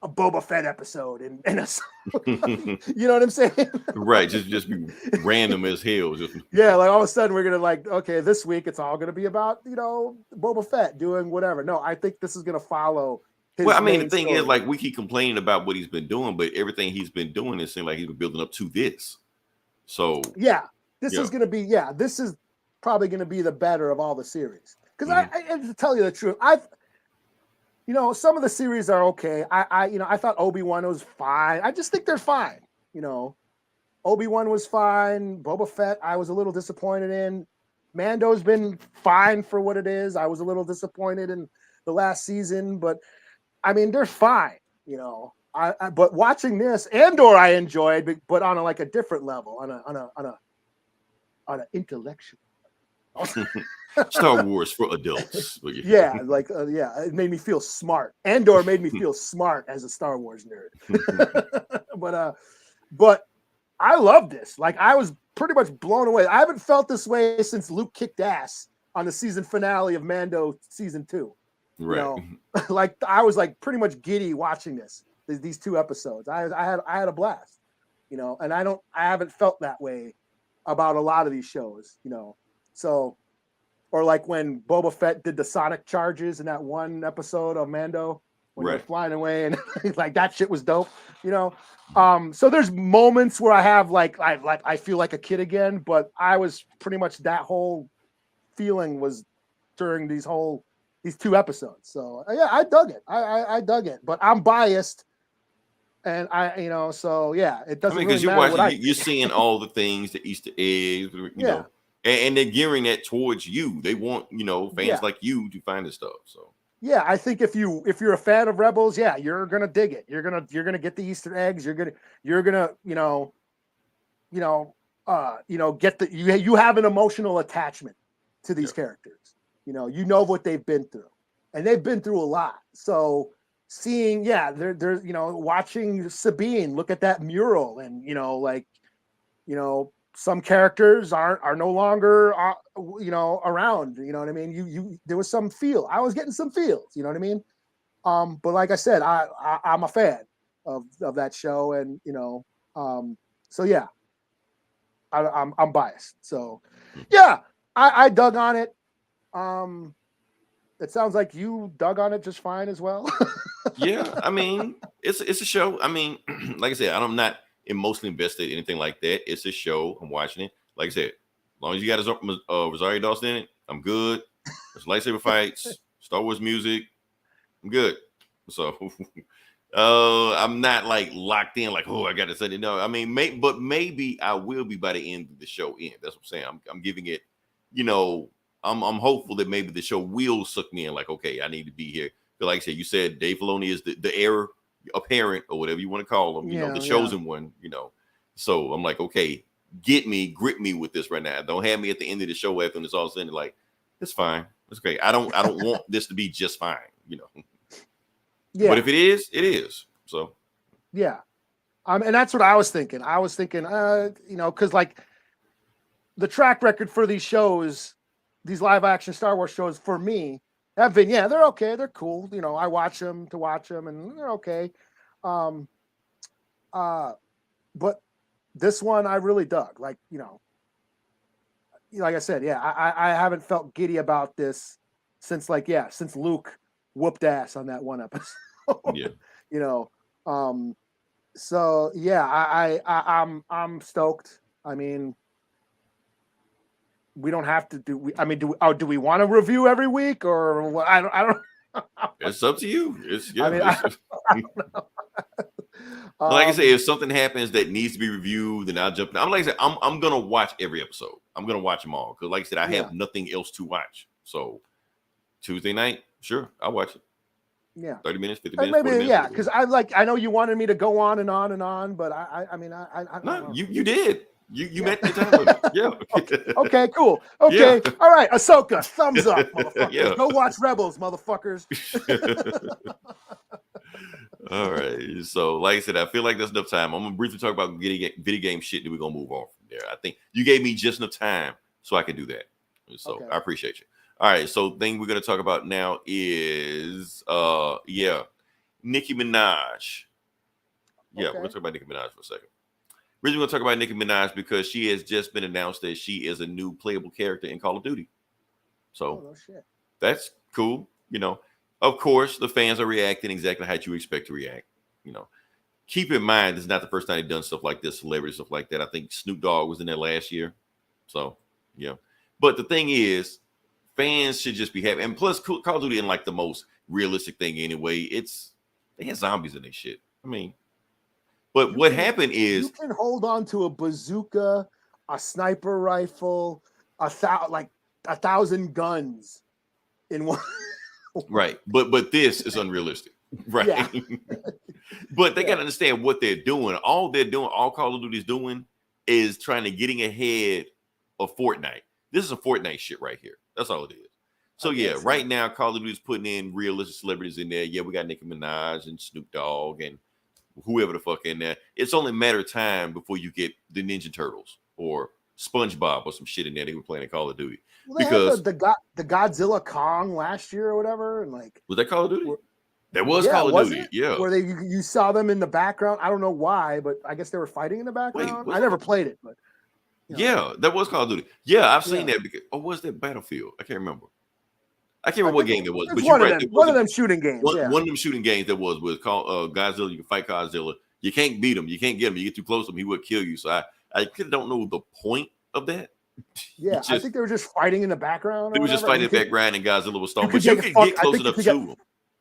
B: a Boba Fett episode and you know what I'm saying?
A: Right, just be random as hell.
B: Yeah, like all of a sudden we're gonna like, okay, this week it's all gonna be about Boba Fett doing whatever. No, I think this is gonna follow.
A: Well, I mean, the thing is, like, we keep complaining about what he's been doing, but everything he's been doing is seems like he's been building up to this. So
B: yeah, this is gonna be this is probably gonna be the better of all the series. Because I to tell you the truth, some of the series are okay. I thought Obi-Wan was fine. I just think they're fine. Obi-Wan was fine. Boba Fett, I was a little disappointed in. Mando's been fine for what it is. I was a little disappointed in the last season, but I mean, they're fine. But watching this, Andor I enjoyed, but on a different level, on an intellectual.
A: Star Wars for adults.
B: It made me feel smart. Andor made me feel smart as a Star Wars nerd. But I love this. Like, I was pretty much blown away. I haven't felt this way since Luke kicked ass on the season finale of Mando season 2.
A: Right.
B: Like I was like pretty much giddy watching these 2 episodes. I had a blast. And I haven't felt that way about a lot of these shows. So, or like when Boba Fett did the sonic charges in that one episode of Mando when they're flying away, and like that shit was dope, So there's moments where I have I feel like a kid again, but I was pretty much that whole feeling was during these 2 episodes. So yeah, I dug it. I dug it, but I'm biased. And so yeah, it doesn't.
A: Because you're seeing all the things, the Easter eggs, know. And they're gearing that towards you. They want, fans like you to find this stuff. So
B: yeah, I think if you're a fan of Rebels, yeah, you're gonna dig it. You're gonna get the Easter eggs. You're gonna get you have an emotional attachment to these characters. You know what they've been through, and they've been through a lot. So seeing, they're watching Sabine look at that mural, and some characters are no longer around. You know what I mean? There was some feel. I was getting some feels. You know what I mean? But like I said, I'm a fan of that show, and so yeah, I'm biased. So yeah, I dug on it. It sounds like you dug on it just fine as well.
A: Yeah, I mean, it's a show. I mean, like I said, I'm not emotionally invested in anything like that. It's a show. I'm watching it. Like I said, as long as you got Rosario Dawson in it, I'm good. There's lightsaber fights, Star Wars music, I'm good. So I'm not like locked in, like, oh, I got to say it. No, I mean, maybe I will be by the end of the show. That's what I'm saying. I'm giving it, I'm hopeful that maybe the show will suck me in. Like, okay, I need to be here. But like I said, you said Dave Filoni is the heir apparent, or whatever you want to call him, the chosen one, So I'm like, okay, grip me with this right now. Don't have me at the end of the show after it's all said. Like, it's fine, it's great. I don't want this to be just fine, Yeah. But if it is, it is. So
B: yeah, and that's what I was thinking. I was thinking, because like the track record for these shows, these live action Star Wars shows, for me, have been, they're okay, they're cool. I watch them, and they're okay. But this one I really dug. Like, like I said, I haven't felt giddy about this since Luke whooped ass on that one episode.
A: Yeah.
B: So yeah, I'm stoked. I mean, we don't have to do. I mean, do we want to review every week or what? I don't.
A: It's up to you. It's
B: I mean,
A: it's,
B: I don't know.
A: like I say, if something happens that needs to be reviewed, then I'll jump in. I'm like I said, I'm gonna watch every episode. I'm gonna watch them all because, like I said, I have nothing else to watch. So Tuesday night, sure, I'll watch it.
B: Yeah,
A: 30 minutes, 50
B: and
A: minutes,
B: maybe
A: 40 minutes.
B: because I know you wanted me to go on and on and on, but I mean I don't
A: No,
B: know.
A: you did. You met the time limit. Yeah.
B: Okay, cool. Okay,
A: Yeah.
B: all right. Ahsoka, thumbs up, motherfuckers.
A: Yeah.
B: Go watch Rebels, motherfuckers.
A: All right. So, like I said, I feel like that's enough time. I'm gonna briefly talk about video game shit, then we're gonna move on from there. I think you gave me just enough time so I can do that. So
B: Okay.
A: I appreciate you. All right. So, thing we're gonna talk about now is Nicki Minaj. Yeah, we're gonna talk about Nicki Minaj for a second. We're going to talk about Nicki Minaj because she has just been announced that she is a new playable character in Call of Duty. So
B: no shit.
A: That's cool. You know, of course, the fans are reacting exactly how you expect to react. You know, keep in mind, this is not the first time they've done stuff like this, celebrity stuff like that. I think Snoop Dogg was in there last year. So, yeah. But the thing is, fans should just be happy. And plus, Call of Duty isn't like the most realistic thing anyway. They had zombies in their shit. I mean, but what happened is
B: you can hold on to a bazooka, a sniper rifle, 1,000 guns in one.
A: Right. But this is unrealistic. Right.
B: Yeah.
A: But they got to understand what they're doing. All Call of Duty is doing is trying to getting ahead of Fortnite. This is a Fortnite shit right here. That's all it is. So yeah, right now Call of Duty is putting in realistic celebrities in there. Yeah, we got Nicki Minaj and Snoop Dogg and whoever the fuck in there. It's only a matter of time before you get the Ninja Turtles or SpongeBob or some shit in there. They were playing Call of Duty.
B: Well, because the Godzilla Kong last year or whatever, and like
A: was that Call of Duty? That was Call of Duty. Yeah,
B: where you saw them in the background. I don't know why, but I guess they were fighting in the background. I never played it, but
A: yeah, that was Call of Duty. Yeah, I've seen that. Was that Battlefield? I can't remember. I can't remember what game it was. But
B: one of them shooting games.
A: One of them shooting games that was called Godzilla. You can fight Godzilla. You can't beat him. You can't get him. You get too close to him, he would kill you. So I don't know the point of that.
B: Yeah, I think they were just fighting in the background.
A: They were just fighting in the background, and Godzilla was stalking. But
B: you
A: could get close enough to him.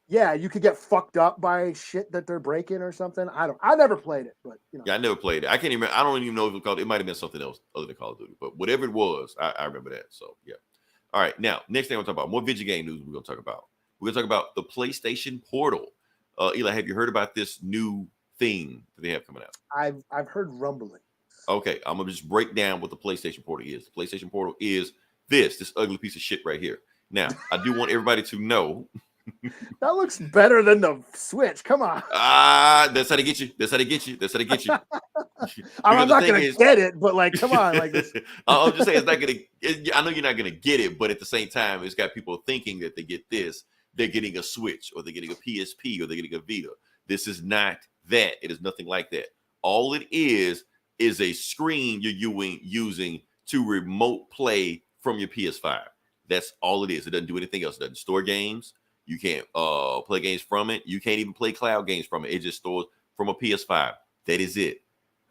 B: Yeah, you could get fucked up by shit that they're breaking or something. I never played it, but
A: Yeah, I never played it. I can't even. I don't even know if it was called. It might have been something else other than Call of Duty, but whatever it was, I remember that. So yeah. All right, now next thing we'll talk about more video game news. We're gonna talk about. We're gonna talk about the PlayStation Portal. Eli, have you heard about this new thing that they have coming out?
B: I've heard rumbling.
A: Okay, I'm gonna just break down what the PlayStation Portal is. The PlayStation Portal is this ugly piece of shit right here. Now, I do want everybody to know.
B: That looks better than the Switch. Come on.
A: That's how they get you. That's how they get you. That's how they get you.
B: I'm not gonna get it, but like, come on, like this.
A: I'm just saying it's not gonna. I know you're not gonna get it, but at the same time, it's got people thinking that they get this. They're getting a Switch, or they're getting a PSP, or they're getting a Vita. This is not that. It is nothing like that. All it is a screen you're using to remote play from your PS5. That's all it is. It doesn't do anything else. It doesn't store games. You can't play games from it. You can't even play cloud games from it. It just stores from a PS5. That is it.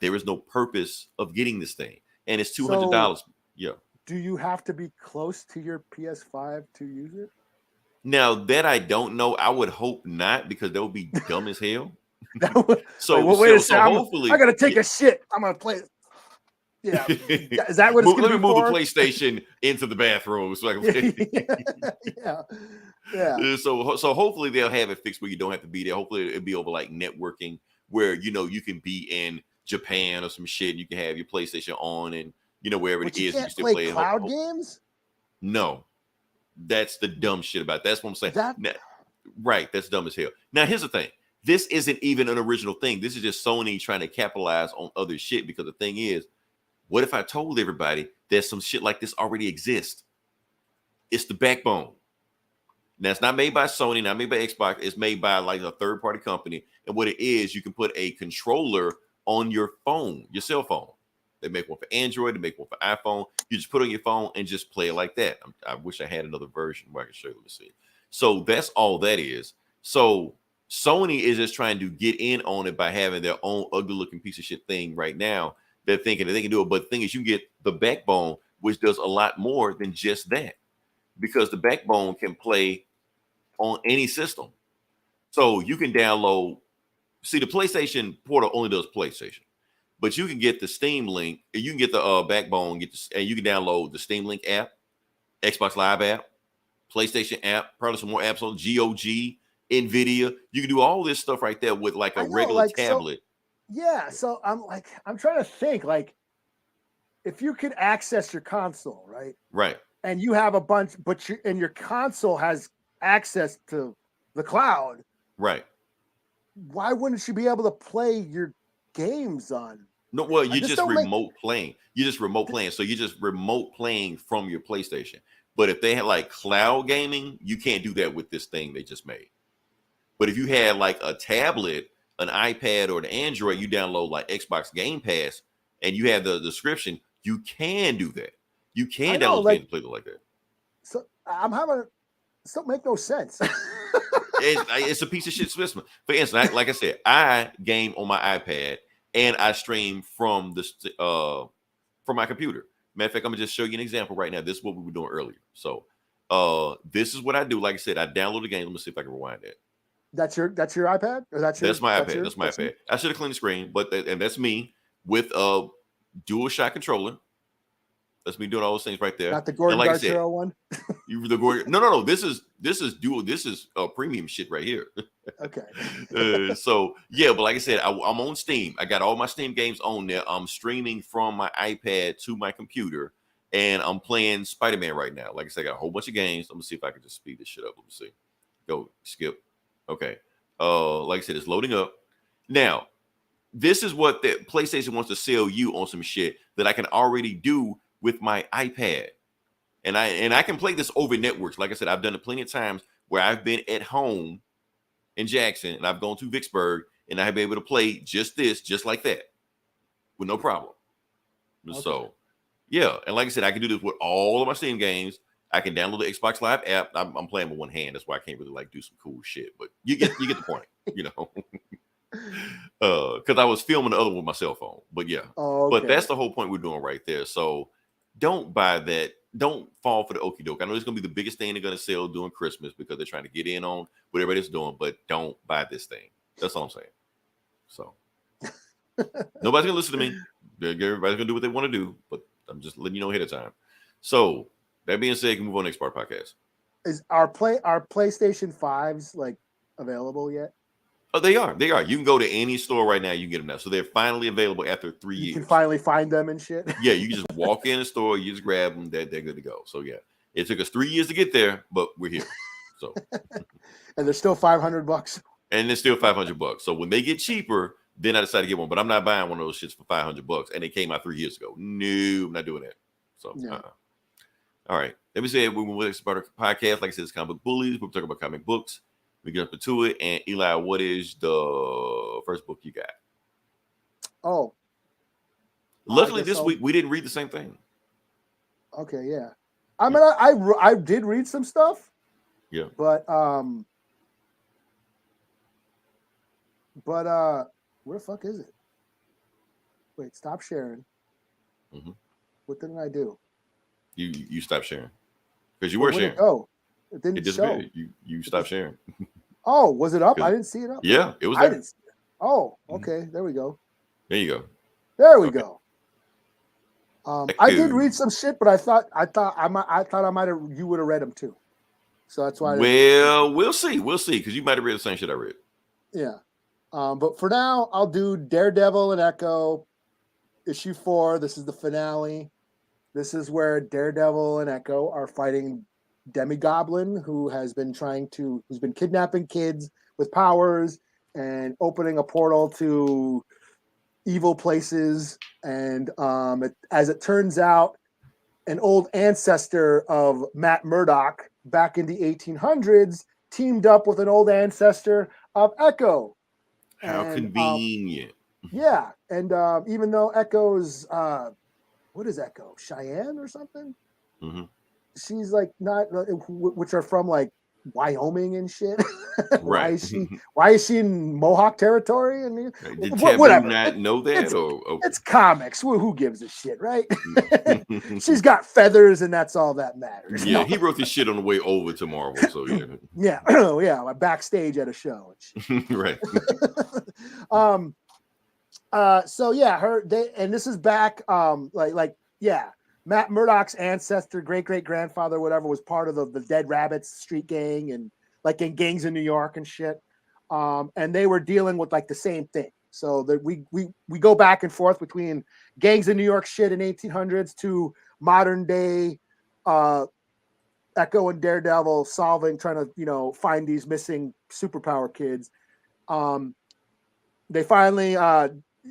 A: There is no purpose of getting this thing. And it's $200. Yeah.
B: Do you have to be close to your PS5 to use it?
A: Now, that I don't know. I would hope not, because that would be dumb as hell.
B: So wait a second. Hopefully, I got to take a shit. I'm going to play it. Yeah. Is that what it's going to be?
A: Let me move the PlayStation into the bathroom so I can
B: Yeah.
A: So hopefully they'll have it fixed where you don't have to be there. Hopefully it'll be over like networking where you can be in Japan or some shit. And you can have your PlayStation on and wherever it is,
B: you
A: can still
B: play cloud games.
A: No, that's the dumb shit about it. That's what I'm saying. Right, that's dumb as hell. Now here's the thing. This isn't even an original thing. This is just Sony trying to capitalize on other shit, because the thing is, what if I told everybody that some shit like this already exists? It's the backbone. Now, it's not made by Sony, not made by Xbox. It's made by like a third-party company. And what it is, you can put a controller on your phone, your cell phone. They make one for Android. They make one for iPhone. You just put it on your phone and just play it like that. I wish I had another version where I can show you. Let's see. So that's all that is. So Sony is just trying to get in on it by having their own ugly-looking piece of shit thing right now. They're thinking that they can do it. But the thing is, you can get the backbone which does a lot more than just that, because the backbone can play on any system. So you can download. See, the PlayStation Portal only does PlayStation, but you can get the Steam link. You can get the backbone. And you can download the Steam Link app, Xbox Live app, PlayStation app, probably some more apps on GOG, Nvidia. You can do all this stuff right there with like a regular tablet.
B: So I'm trying to think, like, if you could access your console, right, and you have a bunch, but your console has access to the cloud,
A: right?
B: Why wouldn't you be able to play your games on?
A: No, well, you just remote playing. You just remote playing. So you just remote playing from your PlayStation. But if they had like cloud gaming, you can't do that with this thing they just made. But if you had like a tablet, an iPad, or an Android, you download like Xbox Game Pass, and you have the description, you can do that. You can download games and play it like that.
B: So this don't make no sense.
A: It's a piece of shit system. For instance, like I said, I game on my iPad and I stream from my computer. Matter of fact, I'm gonna just show you an example right now. This is what we were doing earlier. So this is what I do. Like I said, I download the game. Let me see if I can rewind that.
B: That's your iPad? Or that's
A: my iPad. That's my iPad. I should have cleaned the screen, and that's me with a DualShock controller. That's me doing all those things right there.
B: Not the Gordon Gartrell one.
A: No. This is dual. This is premium shit right here.
B: Okay.
A: So yeah, but like I said, I'm on Steam. I got all my Steam games on there. I'm streaming from my iPad to my computer, and I'm playing Spider-Man right now. Like I said, I got a whole bunch of games. Let me see if I can just speed this shit up. Let me see. Go skip. Okay. Like I said, it's loading up now. This is what the PlayStation wants to sell you on some shit that I can already do with my iPad. And I can play this over networks. Like I said, I've done it plenty of times where I've been at home in Jackson and I've gone to Vicksburg and I've been able to play just like that with no problem. Okay. So yeah, and like I said, I can do this with all of my Steam games. I can download the Xbox Live app. I'm playing with one hand. That's why I can't really like do some cool shit. But you get the point, you know. Because I was filming the other one with my cell phone. But yeah. Oh, okay. But that's the whole point we're doing right there. So don't buy that. Don't fall for the okie doke. I know it's gonna be the biggest thing they're gonna sell during Christmas because they're trying to get in on what everybody's doing. But don't buy this thing. That's all I'm saying. So nobody's gonna listen to me. Everybody's gonna do what they want to do. But I'm just letting you know ahead of time. So that being said, you can move on to the next part podcast.
B: Is our PlayStation 5s like available yet?
A: Oh, they are. You can go to any store right now. You can get them now. So they're finally available after 3 years.
B: You can finally find them and shit.
A: Yeah, you can just walk in the store. You just grab them. They're good to go. So yeah, it took us 3 years to get there, but we're here. So
B: and they're still $500.
A: And it's still $500. So when they get cheaper, then I decided to get one. But I'm not buying one of those shits for $500. And they came out 3 years ago. No, I'm not doing that. So All right. Let me say it. We will about our podcast. Like I said, it's Comic Book Bullies. We'll talk about comic books. We get up into it. And Eli, what is the first book you got?
B: Oh.
A: Luckily, this week we didn't read the same thing.
B: Okay, yeah. I mean, I did read some stuff.
A: Yeah.
B: But where the fuck is it? Wait, stop sharing.
A: Mm-hmm.
B: What didn't I do?
A: You stopped sharing because you were sharing.
B: It didn't show.
A: You stopped sharing.
B: Oh, was it up? I didn't see it up.
A: Yeah, it was there.
B: I didn't see it. Oh, okay. There we go.
A: There you go.
B: There we go. I did read some shit, but I thought I might have. You would have read them too. So that's why.
A: Well, we'll see because you might have read the same shit I read.
B: Yeah. But for now, I'll do Daredevil and Echo, issue 4. This is the finale. This is where Daredevil and Echo are fighting Demi-Goblin, who's been kidnapping kids with powers and opening a portal to evil places. And as it turns out, an old ancestor of Matt Murdock back in the 1800s teamed up with an old ancestor of Echo.
A: How convenient.
B: Yeah. And even though Echo's... what is Echo? Cheyenne or something?
A: Mm-hmm.
B: She's like not, which are from like Wyoming and shit.
A: Right.
B: Why is she in Mohawk territory? And
A: Did Taboo
B: whatever.
A: not know that?
B: It's comics. Who gives a shit, right? She's got feathers, and that's all that matters.
A: Yeah, he wrote this shit on the way over to Marvel. So
B: yeah, yeah. Backstage at a show.
A: Right.
B: So yeah, and this is back. Matt Murdock's ancestor, great grandfather, whatever, was part of the Dead Rabbits street gang and like in gangs in New York and shit. And they were dealing with like the same thing. So that we go back and forth between gangs in New York shit in 1800s to modern day Echo and Daredevil trying to find these missing superpower kids. They finally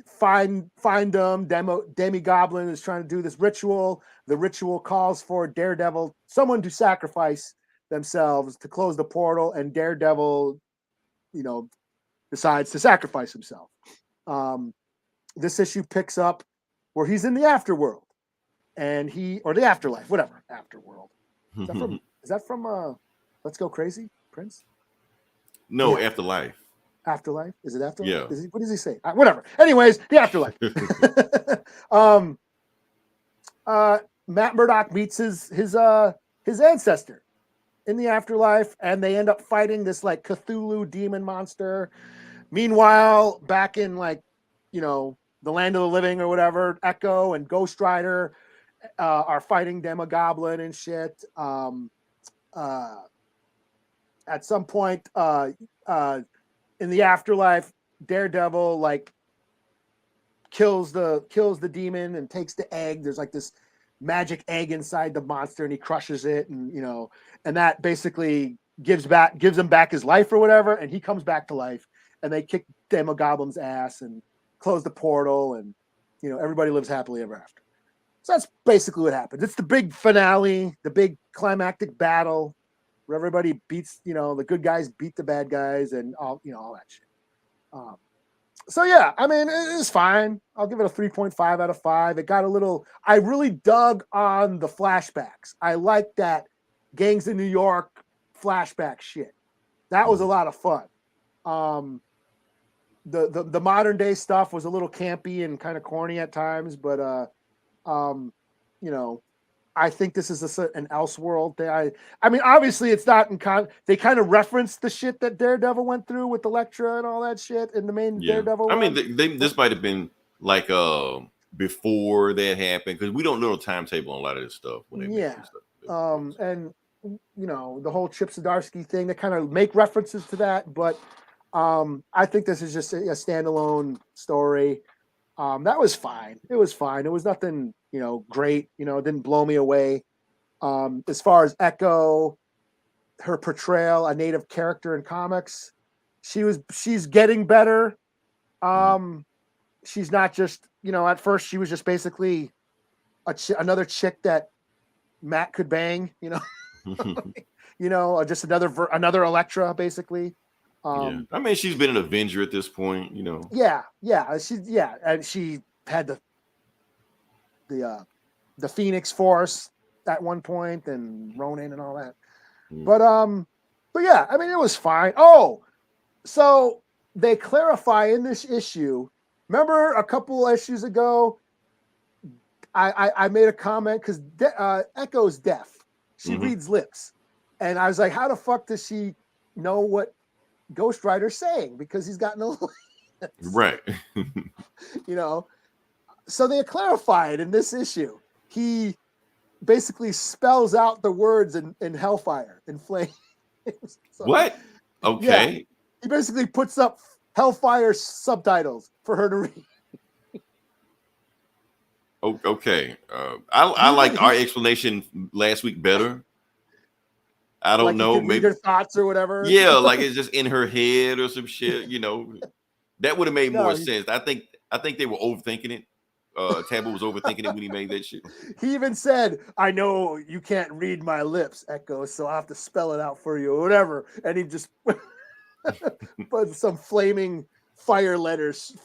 B: find them. Demi Goblin is trying to do this ritual. The ritual calls for Daredevil, someone to sacrifice themselves to close the portal, and Daredevil, decides to sacrifice himself. This issue picks up where he's in the afterworld, or the afterlife, whatever. Afterworld. Is that from Let's Go Crazy, Prince?
A: No, yeah. Afterlife.
B: Afterlife? Is it afterlife?
A: Yeah.
B: What does he say? Whatever. Anyways, the afterlife. Matt Murdock meets his ancestor in the afterlife, and they end up fighting this like Cthulhu demon monster. Meanwhile, back in the land of the living or whatever, Echo and Ghost Rider are fighting Demogoblin and shit. At some point, in the afterlife, Daredevil kills the demon and takes the egg. There's like this magic egg inside the monster, and he crushes it, and that basically gives him back his life or whatever, and he comes back to life, and they kick Demogoblin's ass and close the portal, and everybody lives happily ever after. So that's basically what happens. It's the big finale, the big climactic battle where everybody beats, the good guys beat the bad guys and all that shit. So yeah, I mean, it's fine. I'll give it a 3.5 out of 5. It got I really dug on the flashbacks. I like that gangs in New York flashback shit. That was a lot of fun. The modern day stuff was a little campy and kind of corny at times, but I think this is an Elseworld thing. I mean, obviously, it's not they kind of referenced the shit that Daredevil went through with Elektra and all that shit in the main Daredevil.
A: I mean, this might have been like before that happened, because we don't know the timetable on a lot of this stuff. When they make this stuff.
B: And the whole Chip Zdarsky thing, they kind of make references to that, but I think this is just a standalone story. That was fine. It was fine. It was nothing, great. It didn't blow me away. As far as Echo, her portrayal, a native character in comics, she's getting better. She's not just, at first she was just basically another chick that Matt could bang, just another Elektra, basically.
A: I mean, she's been an Avenger at this point,
B: Yeah, and she had the Phoenix Force at one point, and Ronin and all that. But yeah, I mean, it was fine. Oh, so they clarify in this issue. Remember a couple issues ago, I made a comment because Echo's deaf. She reads lips, and I was like, how the fuck does she know what Ghost Rider's saying, because he's got no lips.
A: Right.
B: So they clarify it in this issue. He basically spells out the words in Hellfire in flames. So,
A: what? Okay.
B: Yeah, he basically puts up Hellfire subtitles for her to read.
A: Okay. I liked our explanation last week better. I don't know. Maybe
B: her thoughts or whatever.
A: Yeah, like it's just in her head or some shit. That would have made more sense. I think they were overthinking it. Taboo was overthinking it when he made that shit.
B: He even said, "I know you can't read my lips, Echo, so I have to spell it out for you or whatever." And he just put some flaming fire letters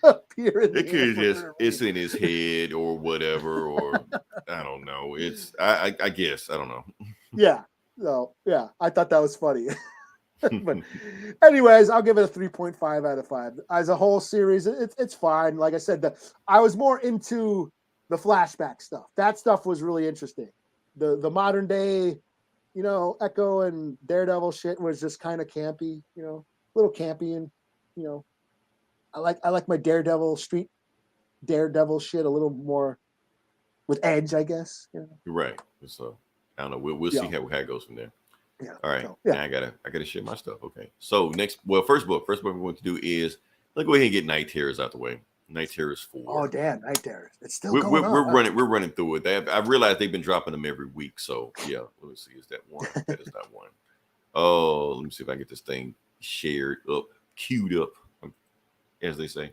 B: appear in
A: it could just it's in his head or whatever, or I don't know. It's I guess I don't know.
B: Yeah. So yeah, I thought that was funny. But anyways, I'll give it a 3.5 out of 5. As a whole series, it's fine. Like I said, I was more into the flashback stuff. That stuff was really interesting. The modern day, Echo and Daredevil shit was just kind of campy, a little campy, and I like my Daredevil shit a little more with edge, I guess.
A: Right. So I don't know. We'll see how it goes from there.
B: Yeah.
A: All right.
B: So, yeah.
A: Now I gotta share my stuff. Okay. So first book we're going to do is let's go ahead and get Night Terrors out the way. Night Terrors 4.
B: Oh damn, Night Terrors! It's still
A: we're
B: going on.
A: We're running through it. I've realized they've been dropping them every week. So yeah, let me see. Is that one? That is not one. Oh, let me see if I can get this thing shared up, queued up, as they say.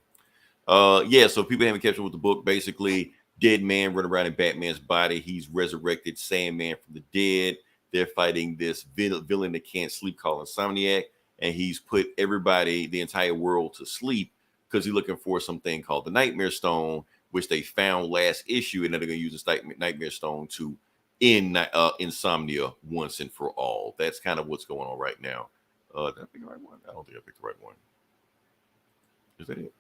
A: Yeah. So people haven't kept up with the book. Basically, dead man running around in Batman's body. He's resurrected Sandman from the dead. They're fighting this villain that can't sleep called Insomniac, and he's put everybody, the entire world, to sleep because he's looking for something called the Nightmare Stone, which they found last issue, and they're going to use this Nightmare Stone to end insomnia once and for all. That's kind of what's going on right now. Did I pick the right one? I don't think I picked the right one. Is that it?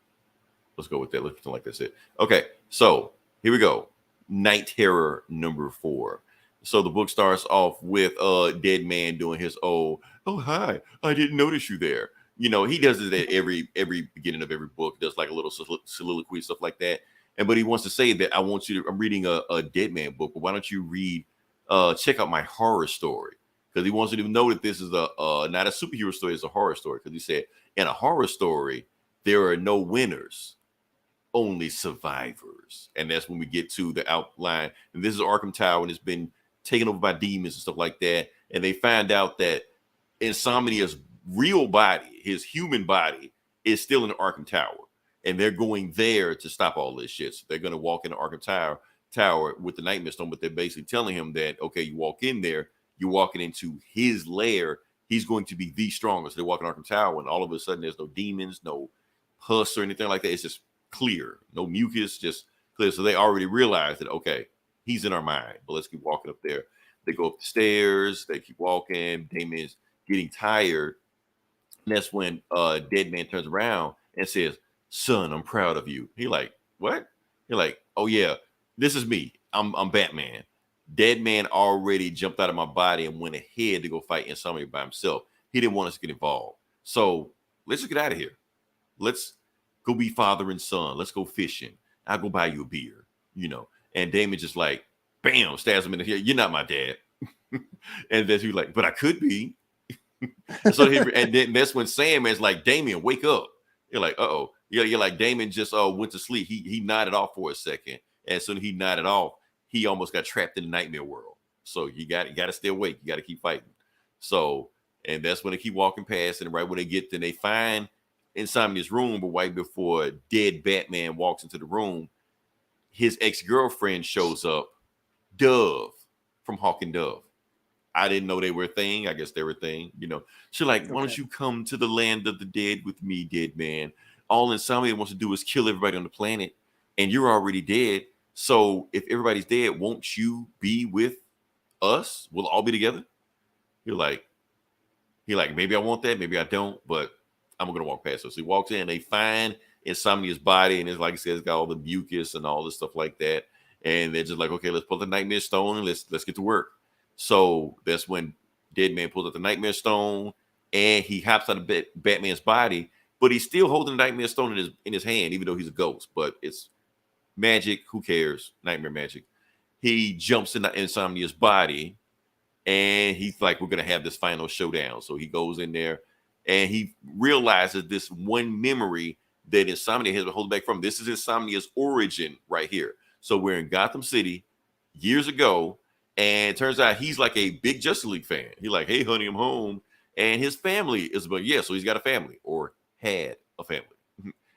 A: Let's go with that. Let's pretend like that's it. Okay, so here we go. Night Terror number 4. So the book starts off with dead man doing his oh hi, I didn't notice you there. He does it at every beginning of every book. Does like a little soliloquy, stuff like that. But he wants to say that I'm reading a dead man book, but why don't you check out my horror story? Because he wants you to know that this is not a superhero story, it's a horror story. Because he said in a horror story there are no winners, only survivors. And that's when we get to the outline. And this is Arkham Tower, and it's been taken over by demons and stuff like that. And they find out that Insomnia's real body, his human body, is still in the Arkham Tower. And they're going there to stop all this shit. So they're going to walk into Arkham Tower with the Nightmare Stone, but they're basically telling him that, okay, you walk in there, you're walking into his lair. He's going to be the strongest. They're walking Arkham Tower, and all of a sudden there's no demons, no pus or anything like that. It's just clear. No mucus, just clear. So they already realized that, okay, he's in our mind, but let's keep walking up there. They go up the stairs, they keep walking. Damien's getting tired. And that's when dead man turns around and says, son, I'm proud of you. He like, what? He like, oh yeah, this is me. I'm Batman. Dead man already jumped out of my body and went ahead to go fight Insomnia by himself. He didn't want us to get involved. So let's just get out of here. Let's go be father and son. Let's go fishing. I'll go buy you a beer, And Damien just like, bam, stabs him in the head. You're not my dad. And then he's like, but I could be. And then that's when Sandman's like, Damien, wake up. You're like, uh-oh. You're like, Damien just went to sleep. He nodded off for a second. And as soon as he nodded off, he almost got trapped in the nightmare world. So you got to stay awake. You got to keep fighting. So, and that's when they keep walking past. And right when they get there, they find Insomnia's room. But right before dead Batman walks into the room, his ex-girlfriend shows up, Dove from Hawk and Dove. I didn't know they were a thing. I guess they were a thing. She's like, why don't you come to the land of the dead with me, dead man? All Insomnia wants to do is kill everybody on the planet, and you're already dead. So if everybody's dead, won't you be with us? We'll all be together. He like, maybe I want that, maybe I don't, but I'm gonna walk past her. So he walks in, they find Insomnia's body, and it's like I said, it's got all the mucus and all this stuff like that. And they're just like, okay, let's pull the Nightmare Stone and let's get to work. So that's when dead man pulls out the Nightmare Stone, and he hops out of Batman's body, but he's still holding the Nightmare Stone in his hand, even though he's a ghost. But it's magic. Who cares? Nightmare magic. He jumps into Insomnia's body, and he's like, we're going to have this final showdown. So he goes in there, and he realizes this one memory that Insomnia has been holding back from. This is Insomnia's origin right here. So we're in Gotham City years ago, and it turns out he's like a big Justice League fan. He's like, hey, honey, I'm home. And his family is, but yeah, so he's got a family or had a family.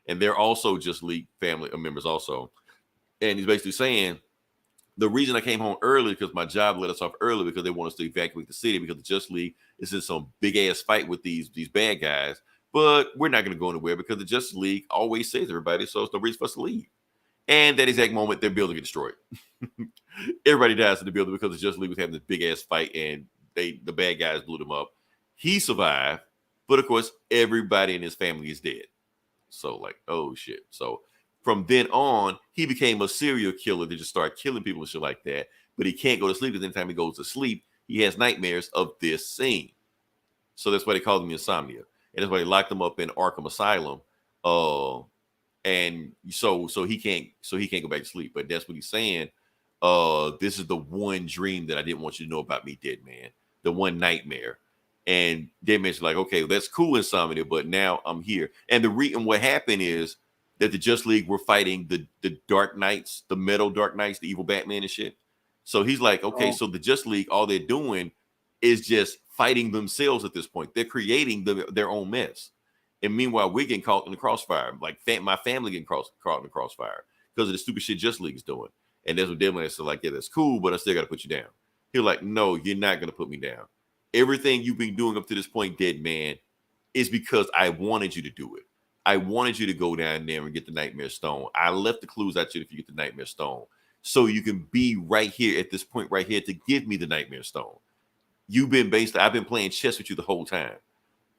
A: And they're also Justice League family members also. And he's basically saying, the reason I came home early because my job let us off early because they want us to evacuate the city because the Justice League is in some big ass fight with these bad guys. But we're not going to go anywhere because the Justice League always saves everybody, so it's no reason for us to leave. And that exact moment, their building gets destroyed. Everybody dies in the building because the Justice League was having this big ass fight, and the bad guys blew them up. He survived, but of course, everybody in his family is dead. So like, oh shit. So from then on, he became a serial killer to just start killing people and shit like that. But he can't go to sleep because anytime he goes to sleep, he has nightmares of this scene. So that's why they called him insomnia. And that's why they locked him up in Arkham Asylum. And so he can't go back to sleep. But that's what he's saying. This is the one dream that I didn't want you to know about me, Dead Man. The one nightmare. And Dead Man's like, okay, that's cool, insomnia, but now I'm here. And what happened is that the Just League were fighting the Dark Knights, the metal Dark Knights, the evil Batman and shit. So he's like, okay, so the Just League, all they're doing is just fighting themselves at this point. They're creating their own mess. And meanwhile, we're getting caught in the crossfire. Like my family getting caught in the crossfire because of the stupid shit Just League's doing. And that's what Dead Man said, like, yeah, that's cool, but I still got to put you down. He's like, no, you're not going to put me down. Everything you've been doing up to this point, Dead Man, is because I wanted you to do it. I wanted you to go down there and get the Nightmare Stone. I left the clues out you if you get the Nightmare Stone. So you can be right here at this point right here to give me the Nightmare Stone. I've been playing chess with you the whole time.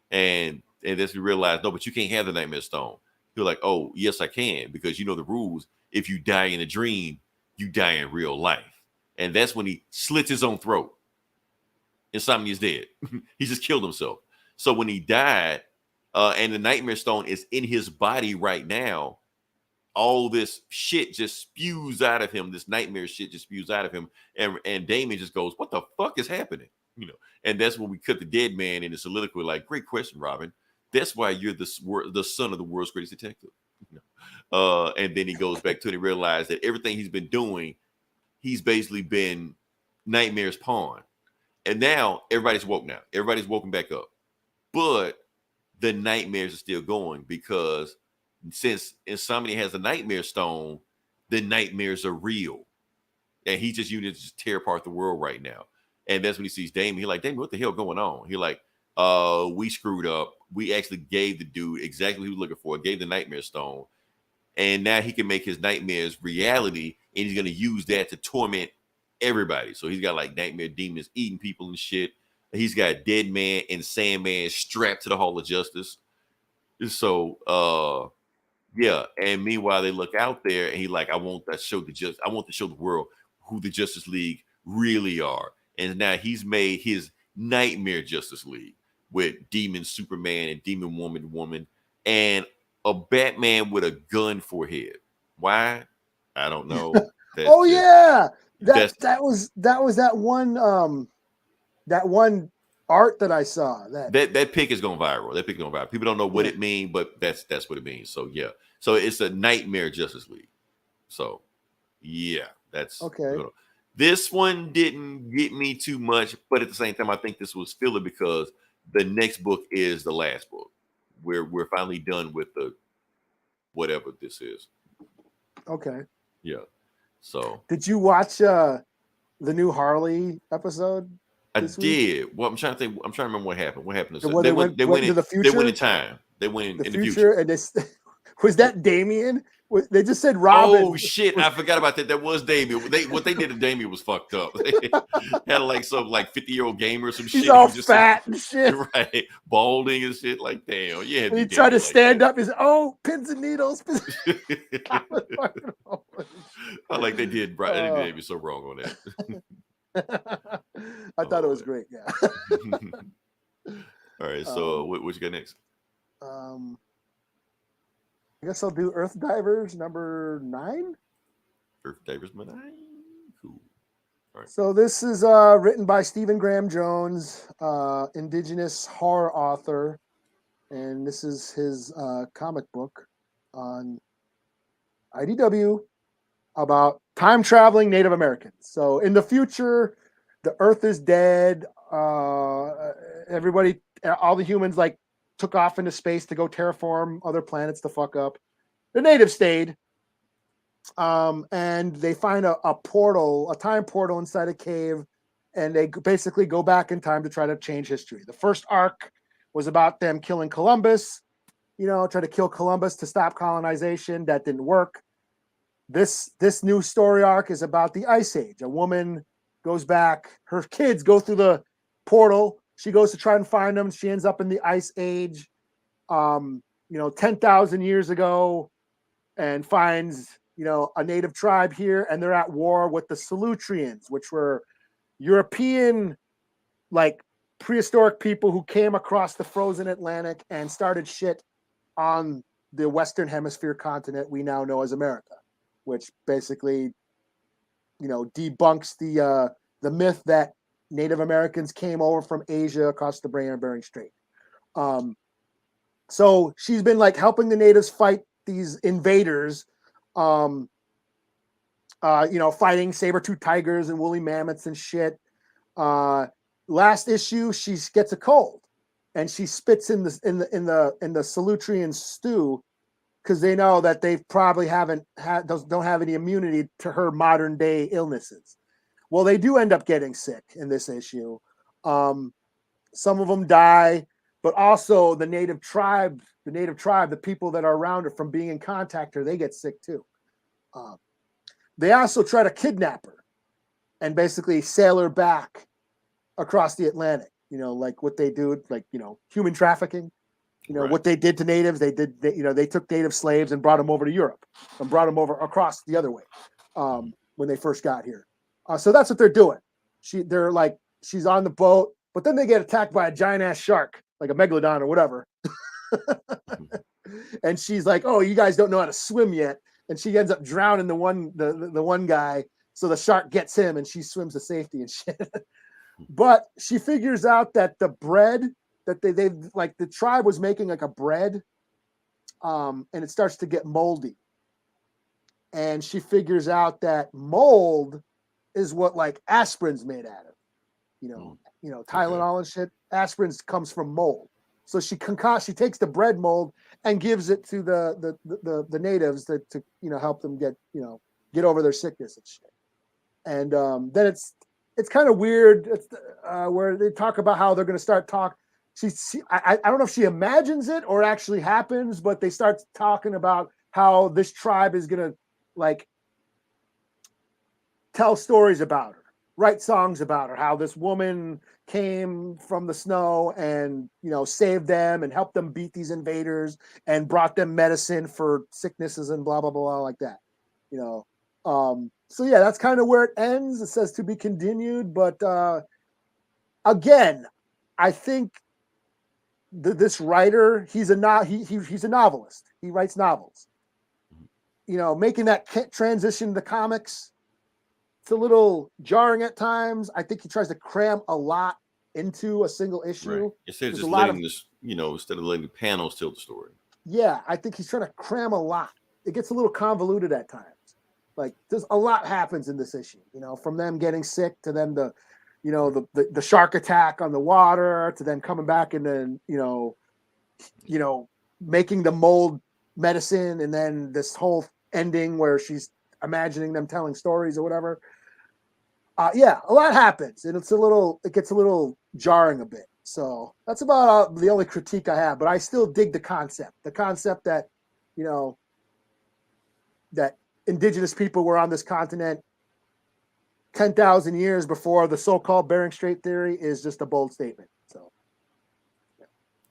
A: And that's when we realized, no, but you can't have the Nightmare Stone. You're like, oh, yes, I can, because you know the rules. If you die in a dream, you die in real life. And that's when he slits his own throat. Insomnia's dead. He just killed himself. So when he died, and the Nightmare Stone is in his body right now, all this shit just spews out of him. This nightmare shit just spews out of him. And Damien just goes, what the fuck is happening? You know, and that's when we cut the Dead Man in the soliloquy, like, great question, Robin. That's why you're the son of the world's greatest detective. You know? And then he goes back to it and realizes that everything he's been doing, he's basically been Nightmare's pawn. And now everybody's woke now. Everybody's woken back up. But the nightmares are still going because since Insomnia has the Nightmare Stone, the nightmares are real. And he just used it to just tear apart the world right now. And that's when he sees Damien. He's like, Damien, what the hell going on? He's like, we screwed up. We actually gave the dude exactly what he was looking for, gave the Nightmare Stone. And now he can make his nightmares reality. And he's going to use that to torment everybody. So he's got like nightmare demons eating people and shit. He's got Dead Man and Sandman strapped to the Hall of Justice. So yeah. And meanwhile, they look out there and he like, I want to show the world who the Justice League really are. And now he's made his Nightmare Justice League with Demon Superman and Demon Woman and a Batman with a gun for a head. Why? I don't know.
B: Yeah. That was that one art that I saw. That
A: pic is going viral. That pic is going viral. People don't know what it means, but that's what it means. So yeah. So it's a Nightmare Justice League. So yeah, that's
B: okay.
A: This one didn't get me too much, but at the same time, I think this was filler because the next book is the last book. We're finally done with the whatever this is.
B: Okay.
A: Yeah. So
B: did you watch the new Harley episode?
A: I did. Well, I'm trying to remember what happened. What happened?
B: They went into the future.
A: They went in time. They went in the
B: future. And this was that Damien? They just said Robin.
A: Oh shit! I forgot about that. That was Damien. What they did to Damien was fucked up. They had like some 50-year-old gamer or some shit.
B: He's all fat and shit,
A: right? Balding and shit. Like damn, yeah.
B: And he tried to stand up. He's pins and needles.
A: I like they did. Right? They did so wrong on
B: that. I thought it was great. Yeah.
A: All right. So what you got next?
B: I guess I'll do Earthdivers number 9.
A: Earthdivers number 9. Cool. All right.
B: So this is written by Stephen Graham Jones, indigenous horror author, and this is his comic book on IDW about time traveling Native Americans. So in the future, the Earth is dead. Everybody, all the humans took off into space to go terraform other planets to fuck up. The natives stayed. And they find a time portal inside a cave, and they basically go back in time to try to change history. The first arc was about them killing Columbus, try to kill Columbus to stop colonization. That didn't work. This new story arc is about the Ice Age. A woman goes back, her kids go through portal. She goes to try and find them. She ends up in the Ice Age, 10,000 years ago, and finds, a native tribe here, and they're at war with the Salutrians, which were European, like, prehistoric people who came across the frozen Atlantic and started shit on the Western Hemisphere continent we now know as America, which basically, debunks the myth that Native Americans came over from Asia across the Bering Strait. So she's been like helping the natives fight these invaders, fighting saber-tooth tigers and woolly mammoths and shit. Last issue, she gets a cold, and she spits in the Salutrian stew because they know that they probably don't have any immunity to her modern day illnesses. Well, they do end up getting sick in this issue. Some of them die, but also the native tribe, the people that are around her from being in contact her, they get sick too. They also try to kidnap her and basically sail her back across the Atlantic, like what they do, like, human trafficking,
A: Right.
B: what they did to natives. They took native slaves and brought them over to Europe and brought them over across the other way when they first got here. So that's what they're doing. She's on the boat, but then they get attacked by a giant ass shark, like a megalodon or whatever. And she's like, "Oh, you guys don't know how to swim yet." And she ends up drowning the one guy. So the shark gets him and she swims to safety and shit. But she figures out that the bread that they like, the tribe was making like a bread, and it starts to get moldy. And she figures out that mold is what like aspirin's made out of, Tylenol and shit. Aspirin comes from mold. So she takes the bread mold and gives it to the natives to help them get over their sickness and shit. And then it's kind of weird. It's where they talk about how they're going to start talk. I don't know if she imagines it or actually happens, but they start talking about how this tribe is going to like tell stories about her, write songs about her, how this woman came from the snow and saved them and helped them beat these invaders and brought them medicine for sicknesses and blah blah blah like that. So yeah, that's kind of where it ends. It says to be continued, but again, I think this writer, he's a novelist. He writes novels. Making that transition to comics, it's a little jarring at times. I think he tries to cram a lot into a single issue.
A: Right. Instead of
B: There's
A: just letting instead of letting the panels tell the story.
B: Yeah, I think he's trying to cram a lot. It gets a little convoluted at times. Like, there's a lot happens in this issue, from them getting sick to them the shark attack on the water to then coming back and then, making the mold medicine, and then this whole ending where she's imagining them telling stories or whatever. Yeah, a lot happens, and it gets a little jarring a bit. So that's about the only critique I have, but I still dig the concept that, that indigenous people were on this continent 10,000 years before the so-called Bering Strait theory is just a bold statement.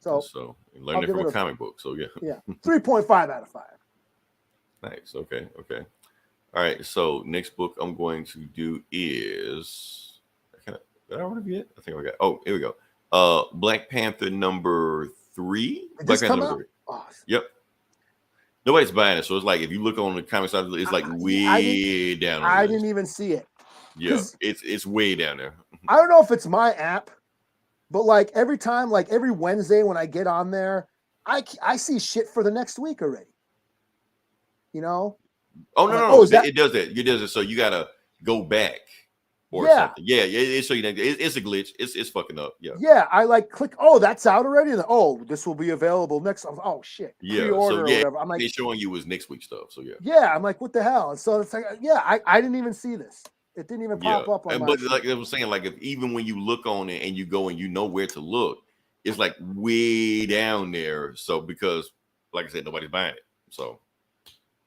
B: So
A: learn it from a comic book. So
B: yeah, 3.5 out of 5.
A: Nice. Okay. All right. So next book I'm going to do is, did I already get? I think I got. Oh, here we go. Black Panther number 3. Black Panther number 3.
B: Oh.
A: Yep. Nobody's buying it, so it's like if you look on the comic side, it's like way down.
B: I didn't even see it.
A: Yeah, it's way down there.
B: I don't know if it's my app, but like every time, like every Wednesday when I get on there, I see shit for the next week already.
A: Oh no, it does that. It does it. So you gotta go back or something. Yeah. It's so it's a glitch. It's fucking up. Yeah.
B: Yeah. I like click. Oh, that's out already. And this will be available next. Oh shit.
A: Yeah.
B: Pre-order
A: so
B: or whatever. I'm like,
A: they're showing you was next week stuff. So yeah.
B: Yeah. I'm like, what the hell? And so it's like, I didn't even see this. It didn't even pop up on.
A: But like I was saying, like if even when you look on it and you go and you know where to look, it's like way down there. So because, like I said, nobody's buying it. So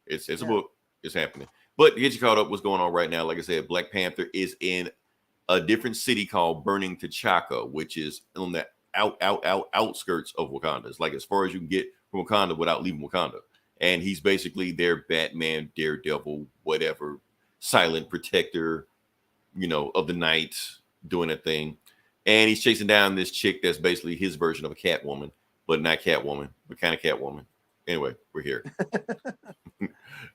A: it's a book. It's happening. But to get you caught up, what's going on right now? Like I said, Black Panther is in a different city called Burning T'Chaka, which is on the outskirts of Wakanda. It's like as far as you can get from Wakanda without leaving Wakanda. And he's basically their Batman, Daredevil, whatever, silent protector, of the night, doing a thing. And he's chasing down this chick that's basically his version of a Catwoman, but not Catwoman, but kind of Catwoman. Anyway, we're here.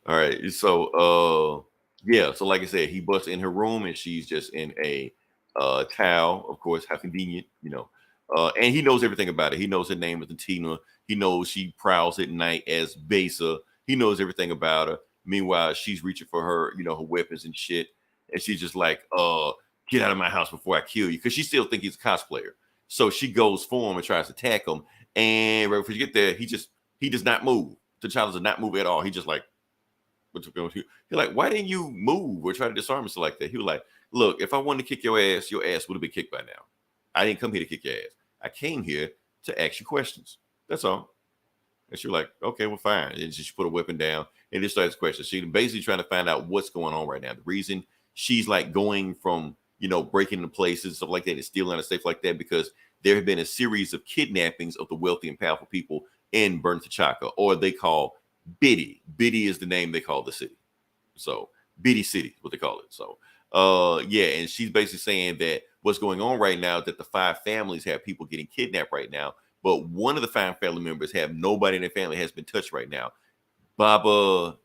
A: All right. So, yeah. So, like I said, he busts in her room and she's just in a towel. Of course, how convenient, and he knows everything about it. He knows her name is Tina. He knows she prowls at night as Besa. He knows everything about her. Meanwhile, she's reaching for her, her weapons and shit. And she's just like, get out of my house before I kill you. Because she still thinks he's a cosplayer. So she goes for him and tries to attack him. And right before you get there, he does not move. T'Challa does not move at all. He just like, what's going on? He's like, why didn't you move or try to disarm us like that? He was like, look, if I wanted to kick your ass would have been kicked by now. I didn't come here to kick your ass. I came here to ask you questions. That's all. And she's like, okay, well, fine. And she put a weapon down and just starts questions. She's basically trying to find out what's going on right now. The reason she's like going from, breaking into places, stuff like that, and stealing out of safe like that, because there have been a series of kidnappings of the wealthy and powerful people in Burn T'Chaka, or they call Biddy. Biddy is the name they call the city. So Biddy City, what they call it. So, yeah. And she's basically saying that what's going on right now, that the 5 families have people getting kidnapped right now. But one of the 5 family members have nobody in their family has been touched right now. Baba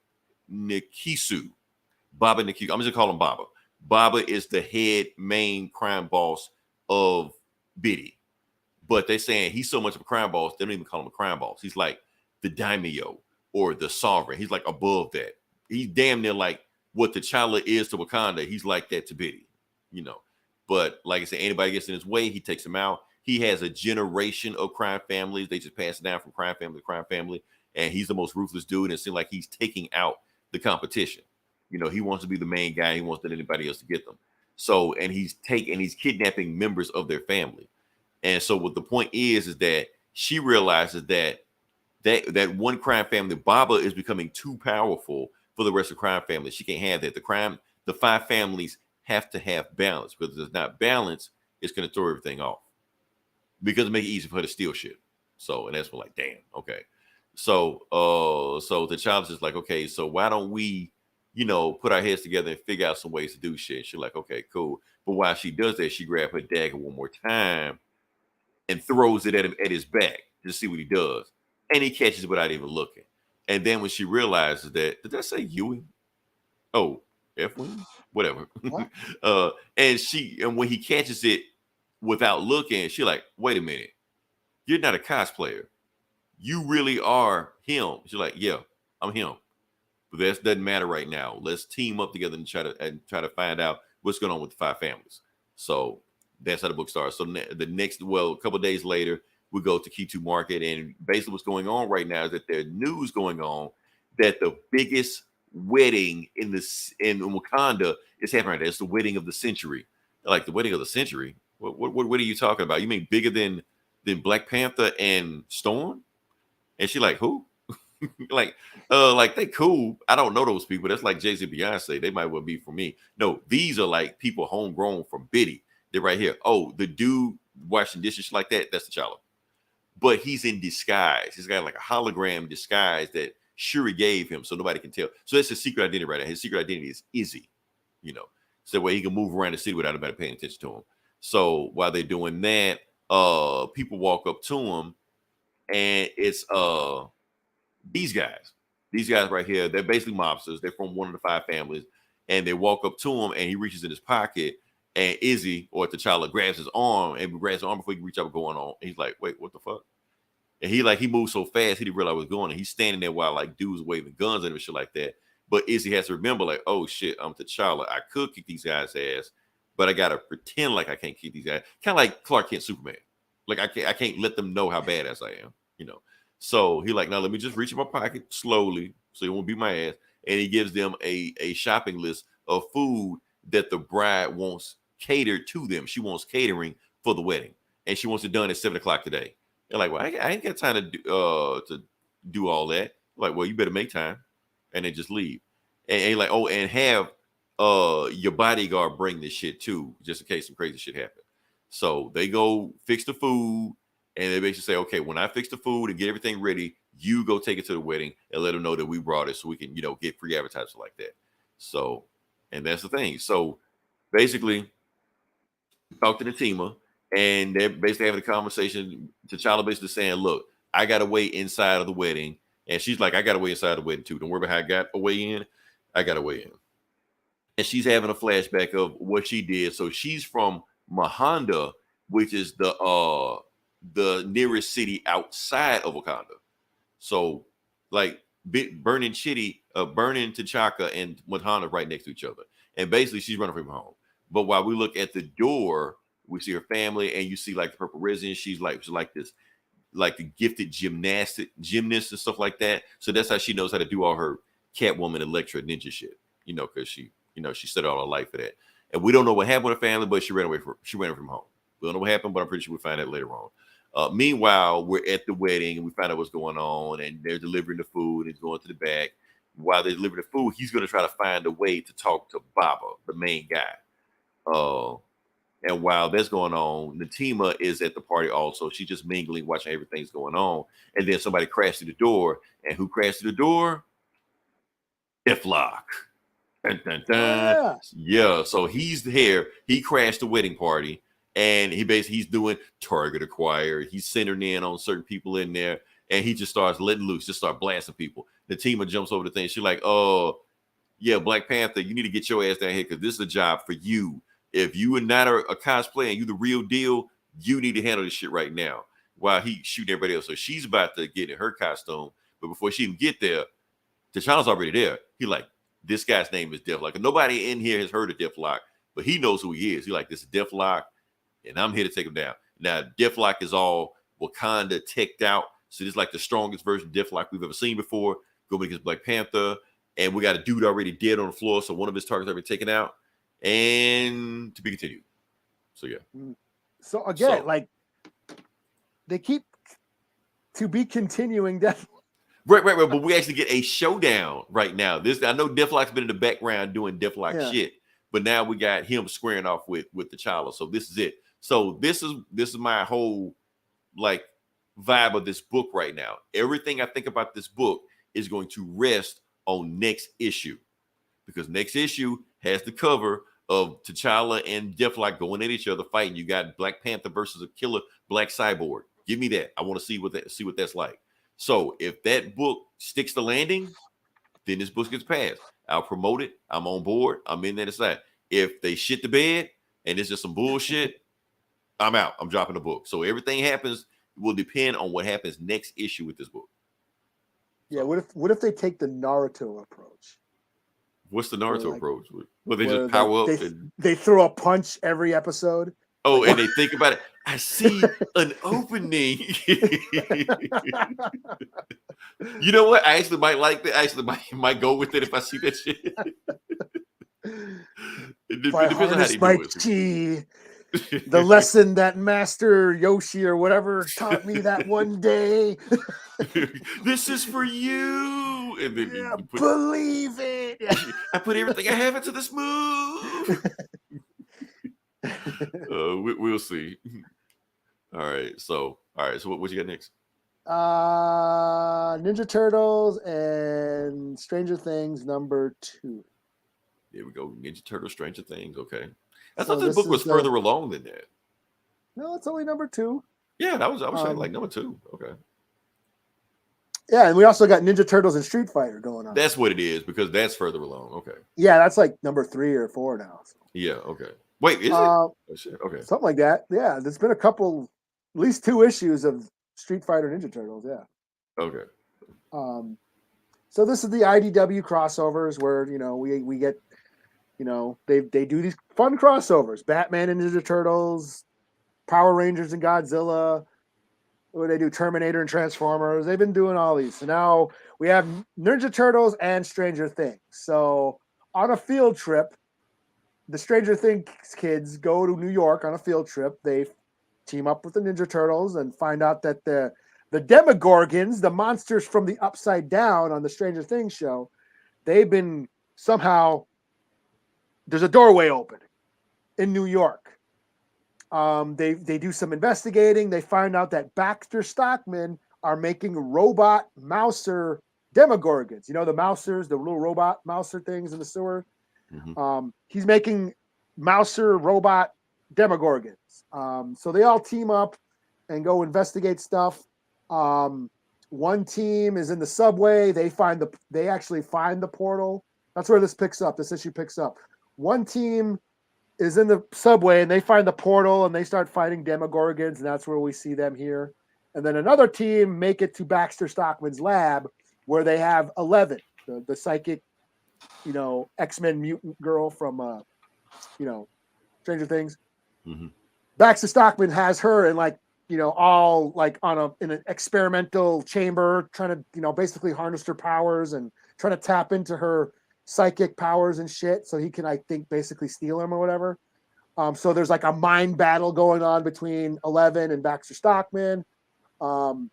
A: Nikisu. I'm just gonna call him Baba. Baba is the head main crime boss of Biddy. But they're saying he's so much of a crime boss, they don't even call him a crime boss. He's like the daimyo or the sovereign. He's like above that. He's damn near like what T'Challa is to Wakanda. He's like that to Biddy, But like I said, anybody gets in his way, he takes them out. He has a generation of crime families. They just pass it down from crime family to crime family. And he's the most ruthless dude. And it seems like he's taking out the competition. He wants to be the main guy. He wants to let anybody else to get them. So, and he's kidnapping members of their family. And so what the point is that she realizes that one crime family, Baba, is becoming too powerful for the rest of the crime family. She can't have that. The 5 families have to have balance, because if there's not balance, it's going to throw everything off, because it make it easy for her to steal shit. So, and that's what, like, damn, okay. So the child is like, okay, so why don't we, put our heads together and figure out some ways to do shit. She's like, okay, cool. But while she does that, she grabs her dagger one more time and throws it at him at his back to see what he does. And he catches it without even looking. And then when she realizes that, did I say Ewing? Oh, F-Wing? Whatever. And when he catches it without looking, she's like, wait a minute. You're not a cosplayer. You really are him. She's like, yeah, I'm him. But that doesn't matter right now. Let's team up together and try to find out what's going on with the 5 families. So that's how the book starts. So a couple of days later, we go to K2 Market, and basically what's going on right now is that there's news going on that the biggest wedding in Wakanda is happening right now. It's the wedding of the century. Like, the wedding of the century? What are you talking about? You mean bigger than Black Panther and Storm? And she like, who? like they cool. I don't know those people. That's like Jay-Z, Beyonce. They might well be for me. No, these are like people homegrown from Biddy. They're right here. Oh, the dude washing dishes like that, that's T'Challa. But he's in disguise. He's got like a hologram disguise that Shuri gave him, so nobody can tell. So that's his secret identity right now. His secret identity is Izzy, so that way he can move around the city without anybody paying attention to him. So while they're doing that, people walk up to him, and it's these guys right here. They're basically mobsters. They're from one of the 5 families, and they walk up to him, and he reaches in his pocket, and Izzy or T'Challa grabs his arm before he can reach up and go on. And he's like, wait, what the fuck? And he moved so fast, he didn't realize what was going on. He's standing there while like dudes waving guns at him and shit like that. But Izzy has to remember, like, oh shit, I'm T'Challa. I could kick these guys' ass, but I gotta pretend like I can't kick these guys. Kind of like Clark Kent Superman. Like I can't let them know how badass I am, So he like, now let me just reach in my pocket slowly so it won't beat my ass. And he gives them a shopping list of food that the bride wants catered to them. She wants catering for the wedding, and she wants it done at 7:00 today. They're like, well, I ain't got time to do all that. Like, well, you better make time, and they just leave. And like, oh, and have your bodyguard bring this shit too, just in case some crazy shit happens. So they go fix the food, and they basically say, okay, when I fix the food and get everything ready, you go take it to the wedding and let them know that we brought it so we can, get free advertising like that. So, and that's the thing. So basically, talk to the Tima, and they're basically having a conversation. T'Challa basically saying, look, I got to wait inside of the wedding. And she's like, I got to wait inside the wedding too. Don't worry about how I got away in. I got away in. And she's having a flashback of what she did. So she's from Mahanda, which is the nearest city outside of Wakanda. So like burning T'Chaka and Mahanda right next to each other. And basically she's running from home. But while we look at the door, we see her family, and you see like the purple resin. She's like this, like the gifted gymnast and stuff like that. So that's how she knows how to do all her Catwoman, Elektra, ninja shit. Because she set all her life for that. And we don't know what happened with her family, but she ran from home. We don't know what happened, but I'm pretty sure we'll find out later on. Meanwhile, we're at the wedding and we find out what's going on, and they're delivering the food and he's going to the back. While they're delivering the food, he's going to try to find a way to talk to Baba, the main guy. And while that's going on, Natima is at the party also. She's just mingling, watching everything's going on. And then somebody crashed through the door. And who crashed through the door? Deathlock. Dun, dun, dun. Yeah, so he's here. He crashed the wedding party. And he's doing target acquire. He's centering in on certain people in there. And he just starts letting loose, just start blasting people. Natima jumps over the thing. She's like, oh, yeah, Black Panther, you need to get your ass down here because this is a job for you. If you are not a cosplay and you the real deal, you need to handle this shit right now. While he's shooting everybody else. So she's about to get in her costume. But before she even get there, T'Challa's already there. He like, this guy's name is Deathlock. Nobody in here has heard of Deathlock, but he knows who he is. He like, this is Deathlock, and I'm here to take him down. Now, Deathlock is all Wakanda teched out. So this is like the strongest version of Deathlock we've ever seen before. Going against Black Panther. And we got a dude already dead on the floor. So one of his targets already taken out. And to be continued. So yeah.
B: So again, like they keep to be continuing Deathlock.
A: Right. But we actually get a showdown right now. I know Deathlock's been in the background doing Deathlock shit, but now we got him squaring off with T'Challa. So this is it. So this is my whole like vibe of this book right now. Everything I think about this book is going to rest on next issue, because next issue has the cover of T'Challa and Deathlock going at each other fighting. You got Black Panther versus a killer Black Cyborg. Give me that. I want to see what that's like. So if that book sticks the landing, then this book gets passed. I'll promote it. I'm on board. I'm in there to side. If they shit the bed and it's just some bullshit, I'm out. I'm dropping the book. So everything happens will depend on what happens next issue with this book.
B: Yeah. What if they take the Naruto approach?
A: What's the Naruto approach? Well, they just power up.
B: They throw a punch every episode.
A: Oh, and they think about it. I see an opening. You know what? I actually might like that. I actually might go with it if I see that shit. It depends on how they do it. Chi,
B: the lesson that Master Yoshi or whatever taught me that one day.
A: This is for you. And then
B: believe it.
A: I put everything I have into this move. We'll see. All right. So what you got next?
B: Ninja Turtles and Stranger Things #2.
A: There we go. Ninja Turtles, Stranger Things. Okay. I thought this book was further along than that.
B: No, it's only #2.
A: Yeah, I was saying like #2. Okay.
B: Yeah, and we also got Ninja Turtles and Street Fighter going on.
A: That's what it is, because that's further along. Okay.
B: Yeah, that's like #3 or 4 now. So.
A: Yeah. Okay. Wait, is it? Oh, shit. Okay.
B: Something like that. Yeah, there's been at least 2 issues of Street Fighter Ninja Turtles. Yeah.
A: Okay.
B: So this is the IDW crossovers where we get they do these fun crossovers: Batman and Ninja Turtles, Power Rangers and Godzilla. What they do, Terminator and Transformers. They've been doing all these. So now we have Ninja Turtles and Stranger Things. So on a field trip, the Stranger Things kids go to New York on a field trip. They team up with the Ninja Turtles and find out that the Demogorgons, the monsters from the Upside Down on the Stranger Things show, they've been somehow there's a doorway open in New York. They do some investigating. They find out that Baxter Stockman are making robot mouser demogorgons. You know, the mousers, the little robot mouser things in the sewer.
A: Mm-hmm.
B: He's making mouser robot demogorgons. So they all team up and go investigate stuff. One team is in the subway. They actually find the portal. That's where this issue picks up. One team is in the subway and they find the portal and they start fighting demogorgons, and that's where we see them here. And then another team make it to Baxter Stockman's lab where they have 11, the psychic, X-Men mutant girl from, Stranger Things.
A: Mm-hmm.
B: Baxter Stockman has her in all in an experimental chamber, trying to, basically harness her powers and trying to tap into her psychic powers and shit. So he can, I think, basically steal them or whatever. So there's a mind battle going on between 11 and Baxter Stockman. And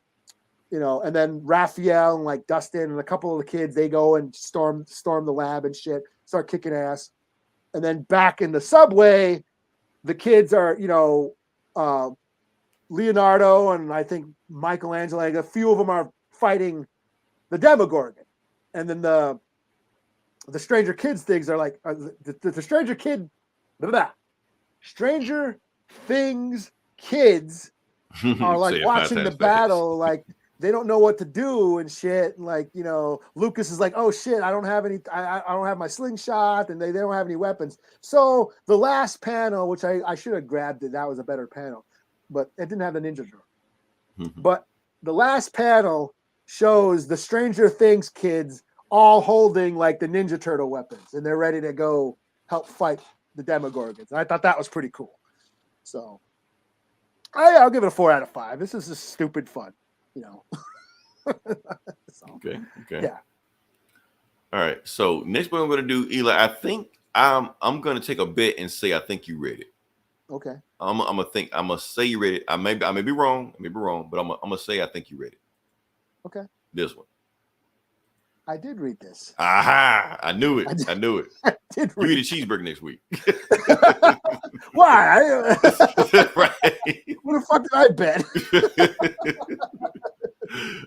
B: then Raphael and Dustin and a couple of the kids, they go and storm the lab and shit, start kicking ass. And then back in the subway, the kids are, Leonardo and I think Michelangelo, a few of them are fighting the Demogorgon. And then the Stranger Kids things are the Stranger Kid, Stranger Things kids are watching the battle, they don't know what to do and shit. Lucas is like, oh shit, I don't have my slingshot, and they don't have any weapons. So the last panel, which I should have grabbed it, that was a better panel, but it didn't have the ninja drawer. But the last panel shows the Stranger Things kids all holding the Ninja Turtle weapons, and they're ready to go help fight the Demogorgons. And I thought that was pretty cool. So I'll give it a 4 out of 5. This is just stupid fun, So,
A: Okay.
B: Yeah.
A: All right. So next one I'm going to do, Eli, I think I'm going to take a bet and say I think you read it.
B: Okay.
A: I'm gonna say you read it. I may be wrong, but I'm gonna say I think you read it.
B: Okay.
A: This one.
B: I did read this.
A: Aha! I knew it. I knew it.
B: I did
A: read. You eat a cheeseburger next week.
B: Why?
A: Right.
B: What the fuck did I bet?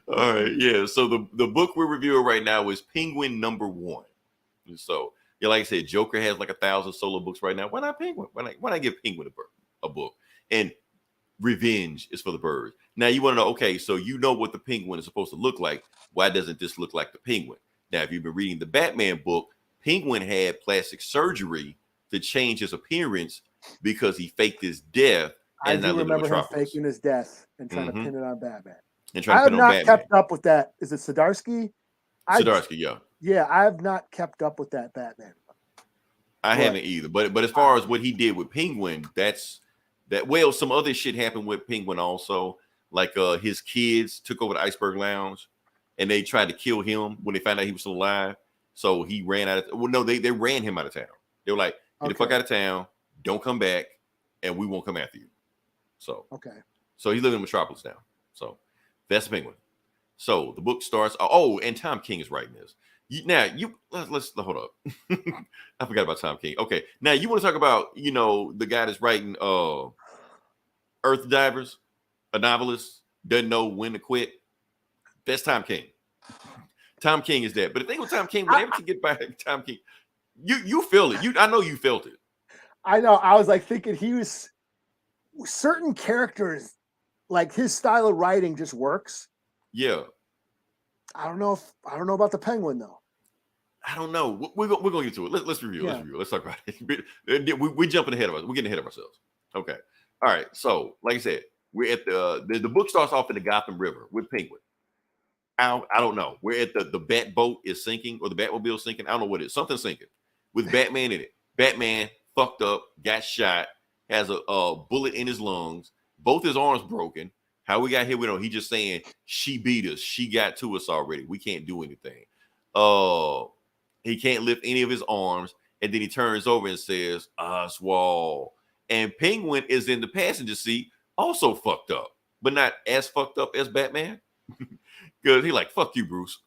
A: All right. Yeah. So the book we're reviewing right now is Penguin #1. And so like I said, Joker has 1,000 solo books right now. Why not Penguin? Why not give Penguin a book? And Revenge is for the birds. Now you want to know, okay, so you know what the Penguin is supposed to look like. Why doesn't this look like the Penguin? Now, if you've been reading the Batman book, Penguin had plastic surgery to change his appearance because he faked his death.
B: I do remember him faking his death and trying to pin it on Batman.
A: I have
B: not kept up with that. Is it Zdarsky?
A: Zdarsky, yeah.
B: Yeah, I have not kept up with that Batman.
A: I haven't either. But as far as what he did with Penguin, that's that. Well, some other shit happened with Penguin also. His kids took over the Iceberg Lounge, and they tried to kill him when they found out he was still alive. So he ran out of. Well, no, they ran him out of town. They were like, "Get the fuck out of town! Don't come back, and we won't come after you." So So he's living in Metropolis now. So that's the Penguin. So the book starts. Oh, and Tom King is writing this. Let's hold up. I forgot about Tom King. Okay, now you want to talk about the guy that's writing Earthdivers, a novelist, doesn't know when to quit. That's Tom King. Tom King is that. But the thing with Tom King, whenever you get back to Tom King, you feel it. I know you felt it.
B: I know. I was thinking he was certain characters, his style of writing just works.
A: Yeah.
B: I don't know about the Penguin though.
A: I don't know. We're gonna get to it. Let's review. Yeah. Let's review. Let's talk about it. We're jumping ahead of us. We're getting ahead of ourselves. Okay. All right. So, like I said, we're at the book starts off in the Gotham River with Penguin. I don't know. We're at the Bat boat is sinking or the Batmobile sinking. I don't know what it is. Something sinking with Batman in it. Batman fucked up, got shot, has a bullet in his lungs, both his arms broken. How we got here, we don't. He just saying she beat us. She got to us already. We can't do anything. He can't lift any of his arms, and then he turns over and says, Oswald. And Penguin is in the passenger seat, also fucked up, but not as fucked up as Batman. Because he fuck you, Bruce.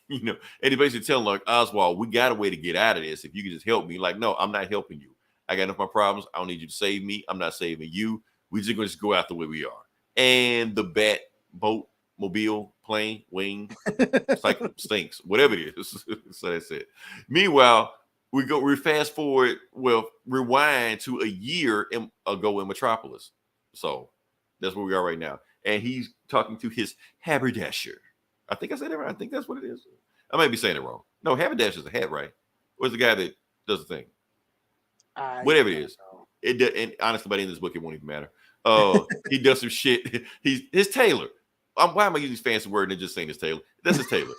A: you know, and he basically telling like Oswald, we got a way to get out of this. If you can just help me, like, no, I'm not helping you. I got enough of my problems. I don't need you to save me. I'm not saving you. We're just gonna just go out the way we are. And the bat boat, mobile, plane, wing, cycle stinks, whatever it is. So that's it. Meanwhile, we fast forward, rewind to a year ago in Metropolis. So that's where we are right now. And he's talking to his haberdasher. I think I said it right. I think that's what it is. I might be saying it wrong. No, haberdasher is a hat, right? Or is the guy that does the thing? Whatever it is. And honestly, by the end of this book, it won't even matter. He does some shit. He's his tailor. Why am I using this fancy word and just saying his tailor? That's his tailor.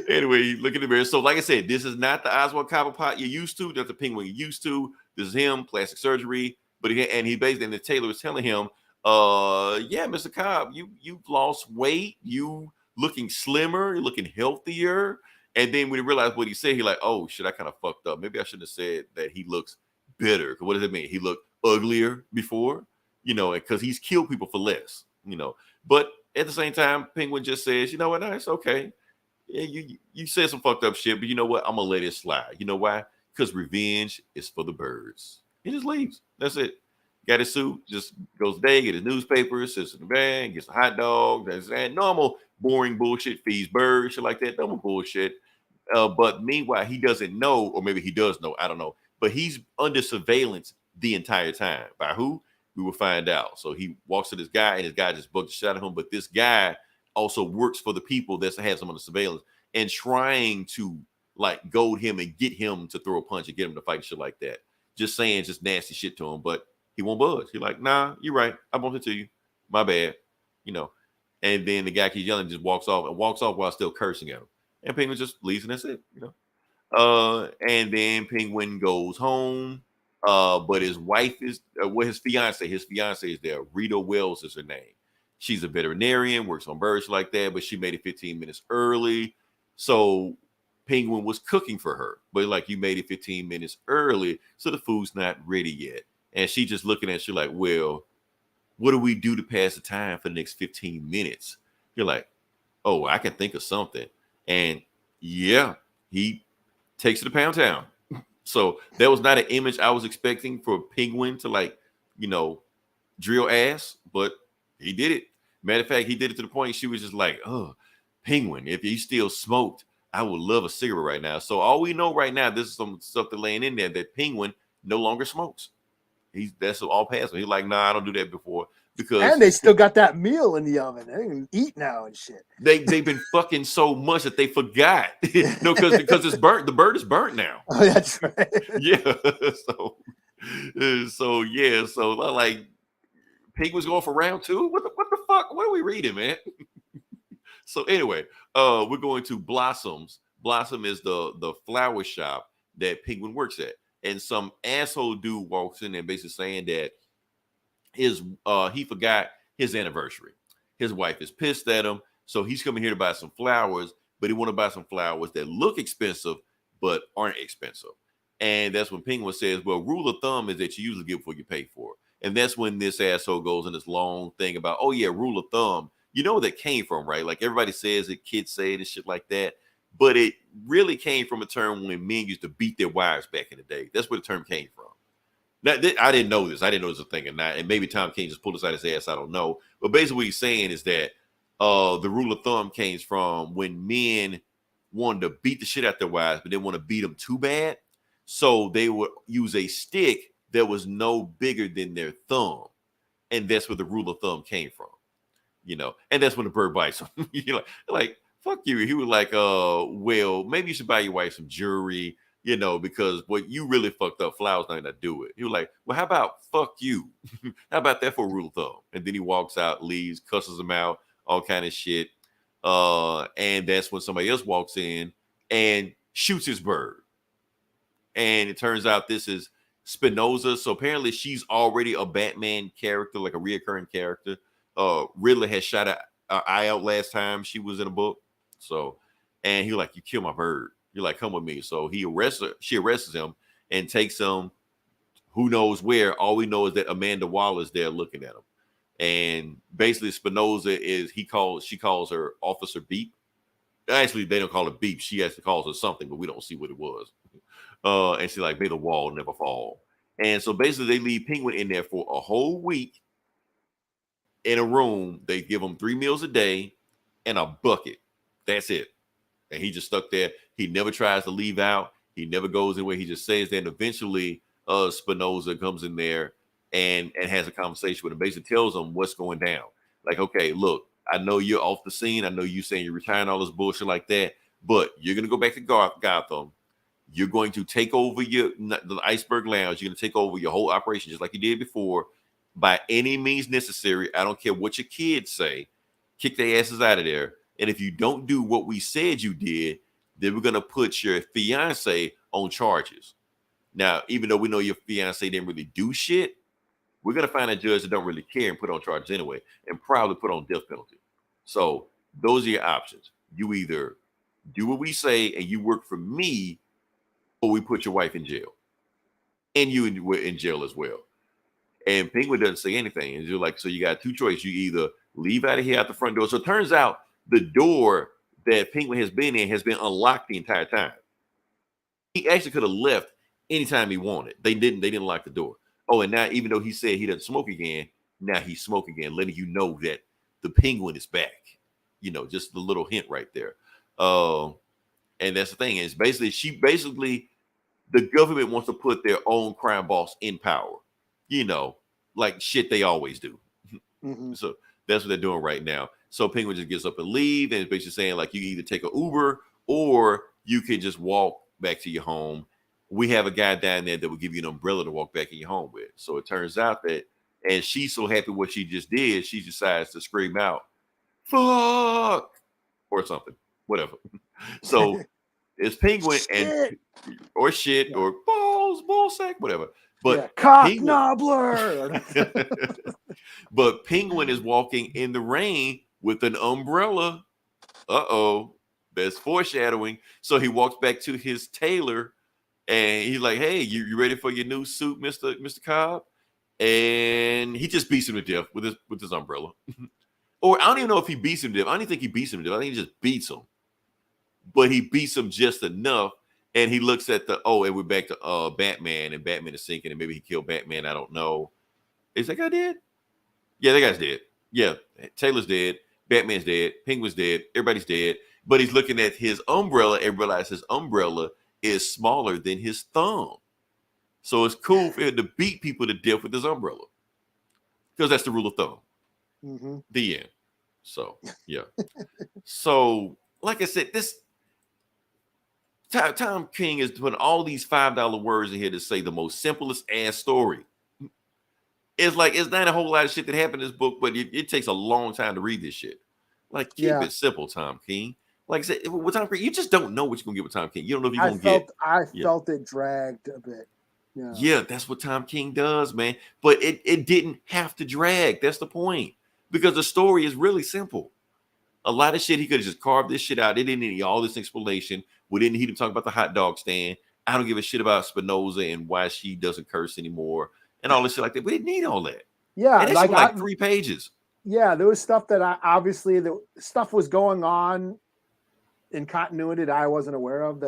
A: Anyway, look at the mirror. So, like I said, this is not the Oswald Cobblepot you're used to. That's the Penguin you're used to. This is him, plastic surgery. But he basically, and the tailor is telling him, yeah, Mr. Cobb, you've lost weight. You looking slimmer, you're looking healthier. And then when he realized what he said, he like, oh shit, I kind of fucked up. Maybe I shouldn't have said that he looks bitter. What does it mean? He looked uglier before, you know, because he's killed people for less, you know. But at the same time, Penguin just says, you know what, no, it's okay. Yeah, you said some fucked up shit, but you know what? I'm gonna let it slide. You know why? Because revenge is for the birds. He just leaves. That's it. Got his suit, just goes there, get his newspaper, sits in the bag, gets a hot dog. That's that normal, boring bullshit, feeds birds, shit like that. Normal bullshit. But meanwhile, he doesn't know, or maybe he does know, I don't know. But he's under surveillance the entire time. By who? We will find out. So he walks to this guy, and this guy just bugged the shit out of him. But this guy also works for the people that has him under surveillance and trying to like goad him and get him to throw a punch and get him to fight and shit like that. Just saying just nasty shit to him, but he won't budge. He's like, nah, you're right. I bumped into you. My bad. You know. And then the guy keeps yelling, just walks off while still cursing at him. And Penguin just leaves and that's it, you know. And then Penguin goes home. But his wife is his fiance is there. Rita Wells is her name. She's a veterinarian, works on birds like that, but she made it 15 minutes early. So Penguin was cooking for her, but like, you made it 15 minutes early, so the food's not ready yet. And she just looking at you like, well, what do we do to pass the time for the next 15 minutes? You're like, oh, I can think of something. And yeah, he takes it to Pound Town. So that was not an image I was expecting for Penguin to like, you know, drill ass, but he did it. Matter of fact, he did it to the point she was just like, oh, Penguin, if you still smoked, I would love a cigarette right now. So all we know right now, this is some stuff that's laying in there, that Penguin no longer smokes. That's all past him. He's like, nah, I don't do that before.
B: And they still got that meal in the oven. They can eat now and shit.
A: They've been fucking so much that they forgot. No, because it's burnt. The bird is burnt now.
B: Oh, that's right.
A: Yeah. So like Penguin's going for round two. What the fuck? What are we reading, man? So anyway, we're going to Blossoms. Blossom is the flower shop that Penguin works at. And some asshole dude walks in and basically saying that he forgot his anniversary. His wife is pissed at him, so he's coming here to buy some flowers, but he want to buy some flowers that look expensive but aren't expensive. And that's when Penguin says, well, rule of thumb is that you usually get what you pay for. And that's when this asshole goes in this long thing about, oh yeah, rule of thumb. You know where that came from, right? Like everybody says it, kids say it and shit like that. But it really came from a term when men used to beat their wives back in the day. That's where the term came from. Now, I didn't know this. I didn't know this was a thing or not. And maybe Tom King just pulled this out of his ass. I don't know. But basically what he's saying is that the rule of thumb came from when men wanted to beat the shit out their wives, but didn't want to beat them too bad. So they would use a stick that was no bigger than their thumb. And that's where the rule of thumb came from. You know, and that's when the bird bites him. You're like, fuck you. He was like, well, maybe you should buy your wife some jewelry, you know, because what you really fucked up, flowers not gonna do it. He was like, well, how about fuck you? How about that for a rule of thumb? And then he walks out, leaves, cusses him out, all kind of shit. And that's when somebody else walks in and shoots his bird. And it turns out this is Spinoza. So apparently she's already a Batman character, like a reoccurring character. Riddler had shot an eye out last time she was in a book. So, and he was like, you killed my bird. You're like, come with me. So she arrests him and takes him who knows where. All we know is that Amanda Waller's there looking at him. And basically Spinoza she calls her Officer Beep. Actually, they don't call it Beep. She actually calls her something, but we don't see what it was. And she like, may the wall never fall. And so basically they leave Penguin in there for a whole week in a room. They give him 3 meals a day and a bucket. That's it. And he just stuck there. He never tries to leave out. He never goes anywhere. He just stays there. And eventually Spinoza comes in there and has a conversation with him, basically tells him what's going down. Like, okay, look, I know you're off the scene. I know you saying you're retiring, all this bullshit like that, but you're going to go back to Gotham. You're going to take over the Iceberg Lounge. You're going to take over your whole operation just like you did before by any means necessary. I don't care what your kids say. Kick their asses out of there. And if you don't do what we said you did, then we're going to put your fiance on charges. Now, even though we know your fiance didn't really do shit, we're going to find a judge that don't really care and put on charges anyway, and probably put on death penalty. So those are your options. You either do what we say and you work for me, or we put your wife in jail. And you in jail as well. And Penguin doesn't say anything. And you're like, so you got 2 choices. You either leave out of here out the front door. So it turns out the door that Penguin has been in has been unlocked the entire time. He actually could have left anytime he wanted. They didn't lock the door. Oh, and now even though he said he doesn't smoke again, now he's smoking again, letting you know that the Penguin is back. You know, just the little hint right there. And that's the thing is basically the government wants to put their own crime boss in power. You know, like shit they always do. Mm-hmm. So that's what they're doing right now. So Penguin just gets up and leave, and it's basically saying like you either take an Uber or you can just walk back to your home. We have a guy down there that will give you an umbrella to walk back in your home with. So it turns out that, and she's so happy what she just did, she decides to scream out, "Fuck!" or something, whatever. So it's Penguin and or shit or balls, ball sack, whatever. But
B: cock knobbler.
A: But Penguin is walking in the rain with an umbrella. That's foreshadowing. So he walks back to his tailor and he's like, "Hey, you ready for your new suit, Mr. Cobb?" And he just beats him to death with his umbrella. Or I don't even know if he beats him to death. I don't even think he beats him to death. I think he just beats him. But he beats him just enough. And he looks at and we're back to Batman, and Batman is sinking, and maybe he killed Batman. I don't know. Is that guy dead? Yeah, that guy's dead. Yeah, Taylor's dead. Batman's dead. Penguin's dead. Everybody's dead. But he's looking at his umbrella and realizes his umbrella is smaller than his thumb. So it's cool for him to beat people to death with his umbrella. Because that's the rule of thumb. Mm-hmm. The end. So, yeah. So, like I said, this Tom King is putting all these $5 words in here to say the most simplest ass story. It's like, it's not a whole lot of shit that happened in this book, but it takes a long time to read this shit. Like, keep it simple, Tom King. Like I said, with Tom King, you just don't know what you're going to get with Tom King. You don't know if you're going to get.
B: I felt it dragged a bit.
A: Yeah, that's what Tom King does, man. But it didn't have to drag. That's the point. Because the story is really simple. A lot of shit, he could have just carved this shit out. It didn't need all this explanation. We didn't need him talk about the hot dog stand. I don't give a shit about Spinoza and why she doesn't curse anymore and all this shit like that. We didn't need all that.
B: Yeah.
A: And it's like 3 pages.
B: Yeah, there was stuff that the stuff was going on in continuity that I wasn't aware of,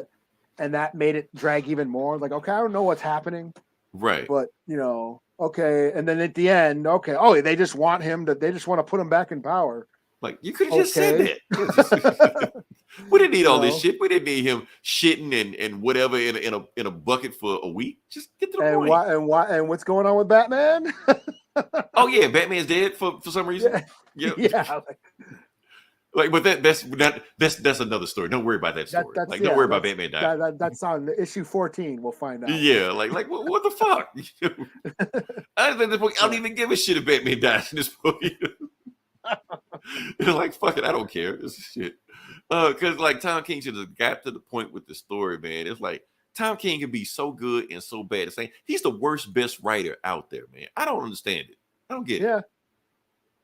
B: and that made it drag even more. Like, okay, I don't know what's happening.
A: Right.
B: But, okay. And then at the end, okay, they just want to put him back in power.
A: Like, you could have just said that. We didn't need all this shit. We didn't need him shitting and whatever in a bucket for a week. Just get to the point.
B: And what's going on with Batman?
A: Oh yeah, Batman's dead for some reason.
B: Yeah.
A: Like, but that's another story. Don't worry about that story. Don't worry about Batman dying.
B: That's on issue 14. We'll find out.
A: Yeah, like what the fuck? I don't even give a shit if Batman dies in this book. Like, fuck it, I don't care. This is shit. Because like Tom King should have got to the point with the story, man. It's like Tom King can be so good and so bad. It's like he's the worst best writer out there, man. I don't understand it. I don't get it.
B: Yeah.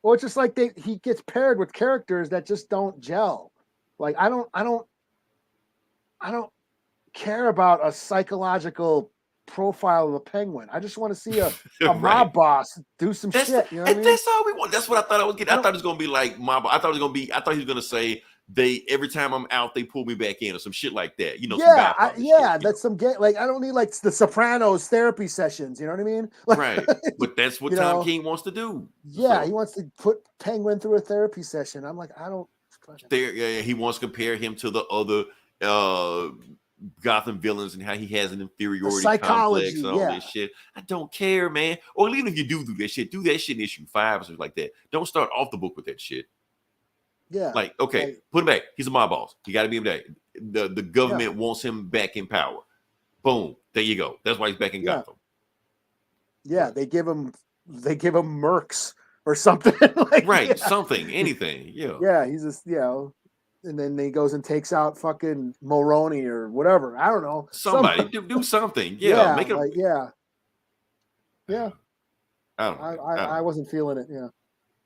B: Well, it's just like he gets paired with characters that just don't gel. Like I don't care about a psychological profile of the Penguin. I just want to see a
A: Right.
B: mob boss do some shit. You know what I mean?
A: That's all we want. That's what I thought I was getting. I thought it was gonna be like mob. I thought he was gonna say every time I'm out, they pull me back in or some shit like that. You know,
B: that's some gay. Like I don't need like the Sopranos therapy sessions. You know what I mean? Like,
A: right. But that's what Tom King wants to do.
B: Yeah, so he wants to put Penguin through a therapy session. I'm like, I don't.
A: He wants to compare him to the other Gotham villains and how he has an inferiority complex and all this shit. I don't care, man. Or even if you do that shit, do that shit in issue 5 or something like that. Don't start off the book with that shit.
B: Yeah.
A: Like, okay, put him back. He's a mob boss. He got to be him back. The government wants him back in power. Boom. There you go. That's why he's back in Gotham.
B: Yeah, they give him mercs or something. Like,
A: something, anything. Yeah.
B: Yeah, he's just, and then he goes and takes out fucking Mulroney or whatever. I don't know.
A: Somebody do something. Yeah. Make it.
B: Yeah.
A: I don't know.
B: I wasn't feeling it. Yeah.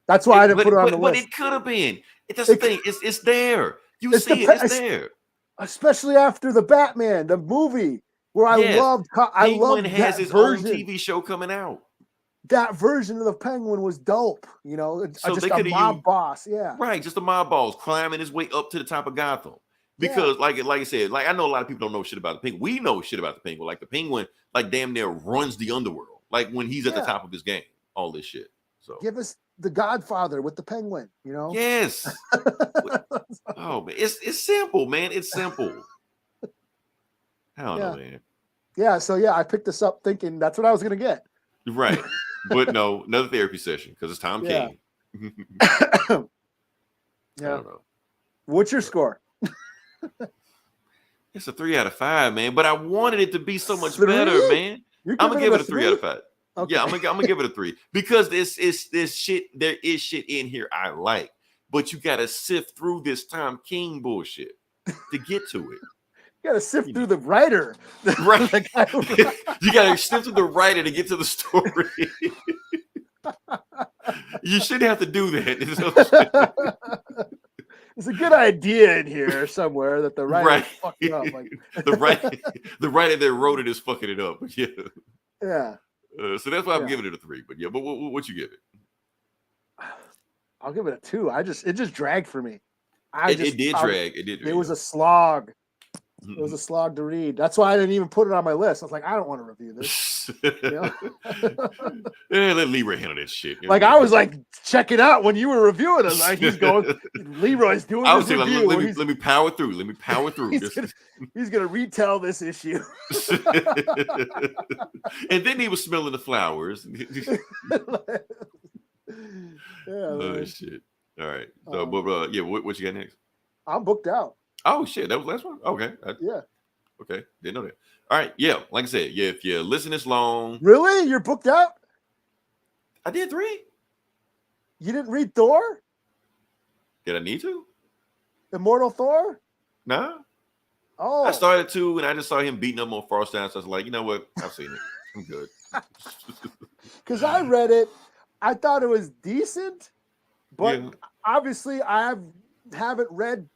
B: That's why I didn't put it on the list.
A: But it could have been. That's the thing. It's there. It's there.
B: Especially after the Batman, the movie, where I loved
A: has his own TV show coming out.
B: That version of the Penguin was dope, so just a mob boss,
A: right, just a mob boss climbing his way up to the top of Gotham. Because, like I said, like I know a lot of people don't know shit about the Penguin. We know shit about the Penguin. Like the Penguin, like damn near runs the underworld. Like when he's at the top of his game, all this shit. So
B: give us the Godfather with the Penguin,
A: Yes. Oh man, it's simple, man. It's simple. I don't know, man.
B: Yeah, so I picked this up thinking that's what I was gonna get.
A: Right. But no, another therapy session because it's Tom King.
B: I don't
A: know.
B: What's your score?
A: It's a 3 out of 5, man. But I wanted it to be so much better, man. I'm gonna give it a 3 out of 5. Okay. Yeah, I'm gonna give it a 3 because this shit. There is shit in here I like, but you gotta sift through this Tom King bullshit to get to it.
B: You gotta sift through the writer.
A: Right. You gotta sift through the writer to get to the story. You shouldn't have to do that.
B: There's a good idea in here somewhere that the writer fucked up. Like
A: the writer that wrote it is fucking it up. Yeah.
B: Yeah.
A: So that's why I'm giving it a 3. But but what you give it?
B: I'll give it a 2. It just dragged for me.
A: It did drag.
B: It was a slog. It was a slog to read. That's why I didn't even put it on my list. I was like, I don't want to review this.
A: Let Leroy handle this shit.
B: Like I was like checking out when you were reviewing it. Like he's going, Leroy's doing. I was saying,
A: let me power through. Let me power through.
B: He's gonna retell this issue.
A: And then he was smelling the flowers. Oh shit! All right. So, what you got next?
B: I'm booked out.
A: Oh shit, that was the last one? Okay. Okay, didn't know that. All right, like I said, if you listen this long.
B: Really? You're booked out?
A: I did 3.
B: You didn't read Thor?
A: Did I need to?
B: Immortal Thor?
A: Nah.
B: Oh.
A: I started to, and I just saw him beating up on Frost Down, so I was like, you know what? I've seen it. I'm good.
B: Because I read it. I thought it was decent, but obviously I haven't read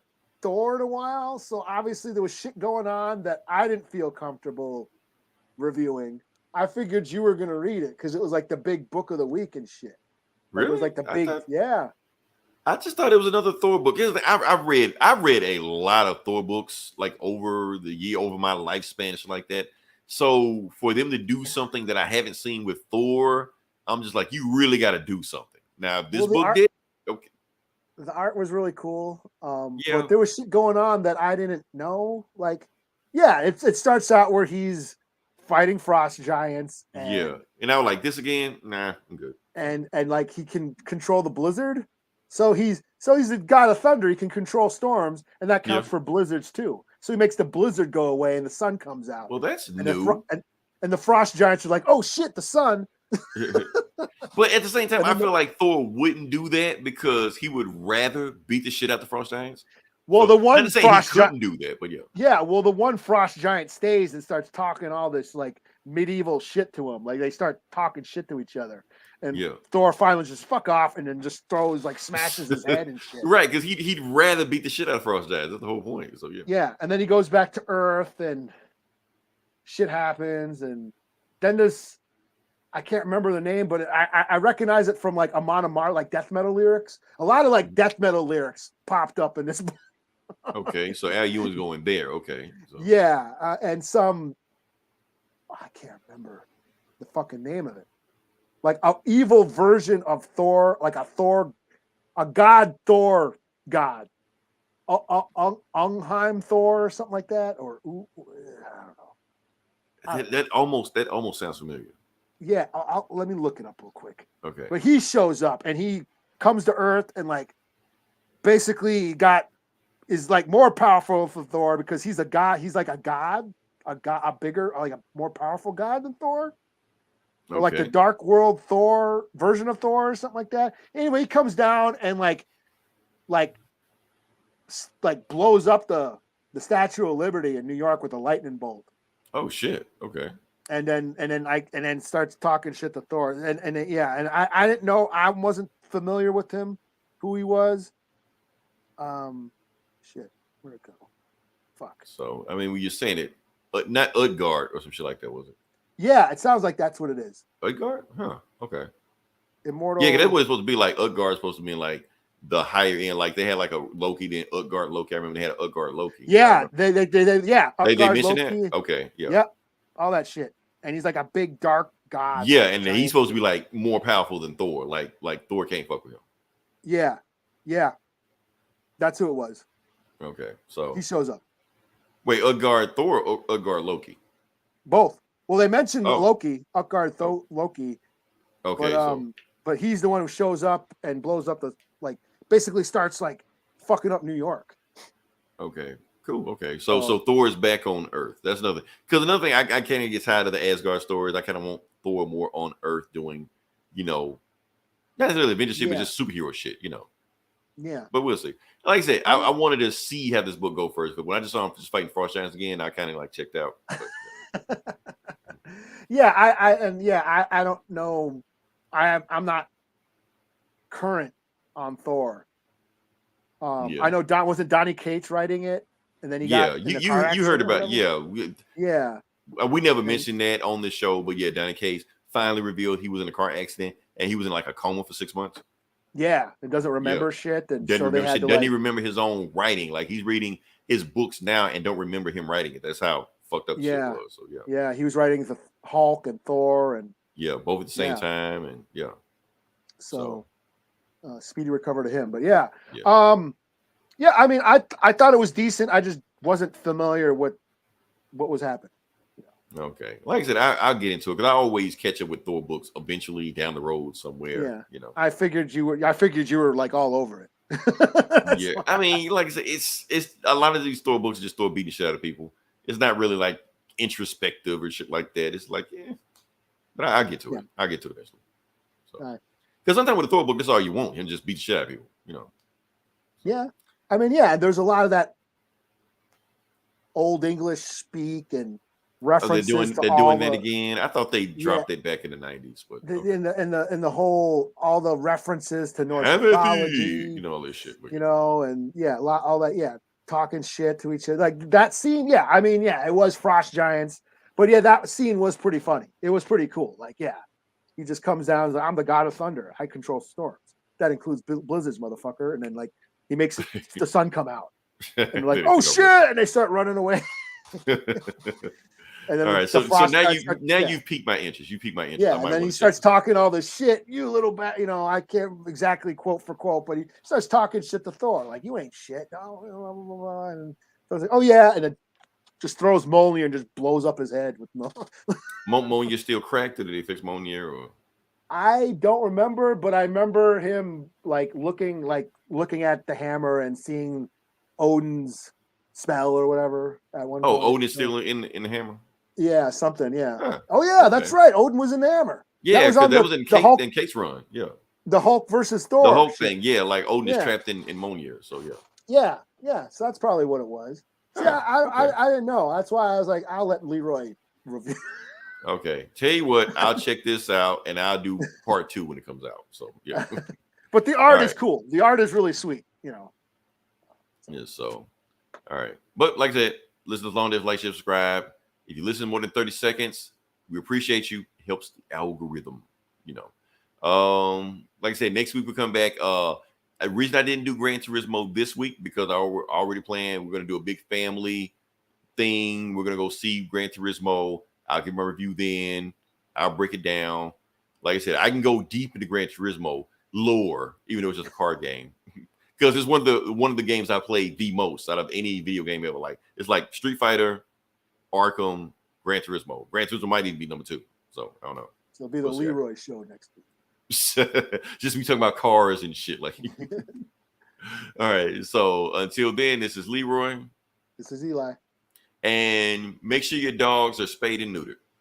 B: Thor in a while, so obviously there was shit going on that I didn't feel comfortable reviewing. I figured you were gonna read it because it was like the big book of the week and shit.
A: Really?
B: It was like the big,
A: I just thought it was another Thor book. I've read a lot of Thor books like over the year, over my lifespan, and shit like that. So for them to do something that I haven't seen with Thor, I'm just like, you really got to do something. Now this book did. Okay.
B: The art was really cool. But there was shit going on that I didn't know. Like, it starts out where he's fighting frost giants. And
A: I was like, this again? Nah, I'm good.
B: And like he can control the blizzard. So he's the god of thunder. He can control storms, and that counts for blizzards too. So he makes the blizzard go away, and the sun comes out.
A: Well, that's new.
B: And the frost giants are like, oh shit, the sun.
A: But at the same time, I feel like Thor wouldn't do that because he would rather beat the shit out the frost giants.
B: Well, the one
A: frost giant couldn't do that, but
B: well, the one frost giant stays and starts talking all this like medieval shit to him. Like they start talking shit to each other, and Thor finally just fuck off and then just smashes his head and shit.
A: Right, because he'd rather beat the shit out of frost giants. That's the whole point. So
B: and then he goes back to Earth and shit happens, and then this I can't remember the name, but I recognize it from like Amon Amar, like death metal lyrics. A lot of like death metal lyrics popped up in this book.
A: Okay, so Al Ewing's going there. Okay, so.
B: Yeah, and some I can't remember the fucking name of it. Like an evil version of Thor, like a god Thor god. Ungheim Thor or something like that, or I don't know.
A: That almost sounds familiar.
B: Yeah, let me look it up real quick.
A: Okay.
B: But he shows up and he comes to Earth and like basically is like more powerful for Thor because he's a god. He's like a god, a bigger, like a more powerful god than Thor. Or like the Dark World Thor version of Thor or something like that. Anyway, he comes down and like blows up the Statue of Liberty in New York with a lightning bolt.
A: Oh shit. Okay.
B: And then starts talking shit to Thor. And I didn't know, I wasn't familiar with him, who he was. Shit. Where'd it go? Fuck.
A: So I mean when you're saying it, not Utgard or some shit like that, was it?
B: Yeah, it sounds like that's what it is.
A: Utgard? Huh. Okay.
B: Immortal.
A: Yeah, that's what it's supposed to be like. Utgard's supposed to be like the higher end, like they had like a Loki, then Utgard Loki. I remember they had an Utgard Loki.
B: Yeah, they yeah.
A: They
B: Utgard,
A: mentioned
B: Loki.
A: that. Okay, yeah,
B: yep, all that shit. And he's like a big dark god.
A: Yeah, and he's supposed to be like more powerful than Thor. Like Thor can't fuck with him.
B: Yeah, that's who it was.
A: Okay, so
B: he shows up.
A: Wait, Utgard Thor or Utgard Loki?
B: Both. Well, they mentioned Loki, Utgard Loki.
A: Okay,
B: but he's the one who shows up and blows up basically starts like fucking up New York.
A: Okay, cool. Okay, so Thor is back on Earth. That's another thing. I can't even get tired of the Asgard stories. I kind of want Thor more on Earth doing, not necessarily adventure shit, but just superhero shit.
B: Yeah.
A: But we'll see. Like I said, I wanted to see how this book go first, but when I just saw him just fighting Frost Giants again, I kind of like checked out. But,
B: I don't know. I'm not current on Thor. I know wasn't Donnie Cates writing it, and then he got
A: you heard about we never mentioned that on the show, but yeah, Donnie Cates finally revealed he was in a car accident and he was in like a coma for 6 months.
B: Yeah, and doesn't remember shit, and
A: doesn't even remember his own writing. Like he's reading his books now and don't remember him writing it. That's how fucked up shit was. So
B: he was writing the Hulk and Thor and
A: both at the same time, and
B: So speedy recovery to him, but I mean, I thought it was decent. I just wasn't familiar with what was happening.
A: Okay, like I said, I'll get into it because I always catch up with Thor books eventually down the road somewhere.
B: I figured you were like all over it.
A: I mean, like I said, it's a lot of these Thor books are just Thor beating the shit out of people. It's not really like introspective or shit like that. It's like but I'll get to it. I'll get to it eventually. So. Because sometimes with a Thor book, that's all you want. Him just beat the shit out of people,
B: Yeah. I mean, there's a lot of that old English speak and references.
A: They're doing that again. I thought they dropped it back in the 90s, but
B: in the whole all the references to Norse mythology,
A: all this shit.
B: And all that, talking shit to each other. Like that scene, I mean, it was Frost Giants, but that scene was pretty funny. It was pretty cool. Like, he just comes down and is like, I'm the god of thunder. I control storms. That includes blizzards, motherfucker. And then like he makes the sun come out. And they're like, oh shit! And they start running away. And then
A: all right, so now you've piqued my interest. You piqued my interest.
B: Yeah, and then he starts talking all this shit. You little bat, I can't exactly quote for quote, but he starts talking shit to Thor, like you ain't shit. Oh, and I was like, oh yeah, and then just throws Mjolnir and just blows up his head with
A: Mjolnir still cracked, or did he fix Mjolnir? Or
B: I don't remember, but I remember him looking at the hammer and seeing Odin's spell or whatever at one point.
A: Odin is still in the hammer.
B: Yeah, something. Yeah. Huh. Oh yeah, that's right. Odin was in the hammer.
A: Yeah, that was in Kate's run. Yeah.
B: The Hulk versus Thor.
A: The Hulk thing. Yeah, like Odin is trapped in Mjolnir. So
B: yeah. So that's probably what it was. I didn't know. That's why I was like, I'll let Leroy review.
A: Okay. Tell you what, I'll check this out and I'll do part 2 when it comes out. So yeah.
B: But the art is cool. The art is really sweet. Yeah.
A: So all right. But like I said, listen to Long Live, like, share, subscribe. If you listen more than 30 seconds, we appreciate you. It helps the algorithm, you know. Like I said, next week we'll come back. The reason I didn't do Gran Turismo this week because I already planned we're gonna do a big family thing. We're gonna go see Gran Turismo. I'll give my review then. I'll break it down. Like I said, I can go deep into Gran Turismo lore, even though it's just a card game. Because it's one of the games I played the most out of any video game ever. Like it's like Street Fighter, Arkham, Gran Turismo. Gran Turismo might even be number 2. So I don't know.
B: So it'll be the Leroy show next week.
A: Just me talking about cars and shit. Like, all right. So until then, this is Leroy.
B: This is Eli.
A: And make sure your dogs are spayed and neutered.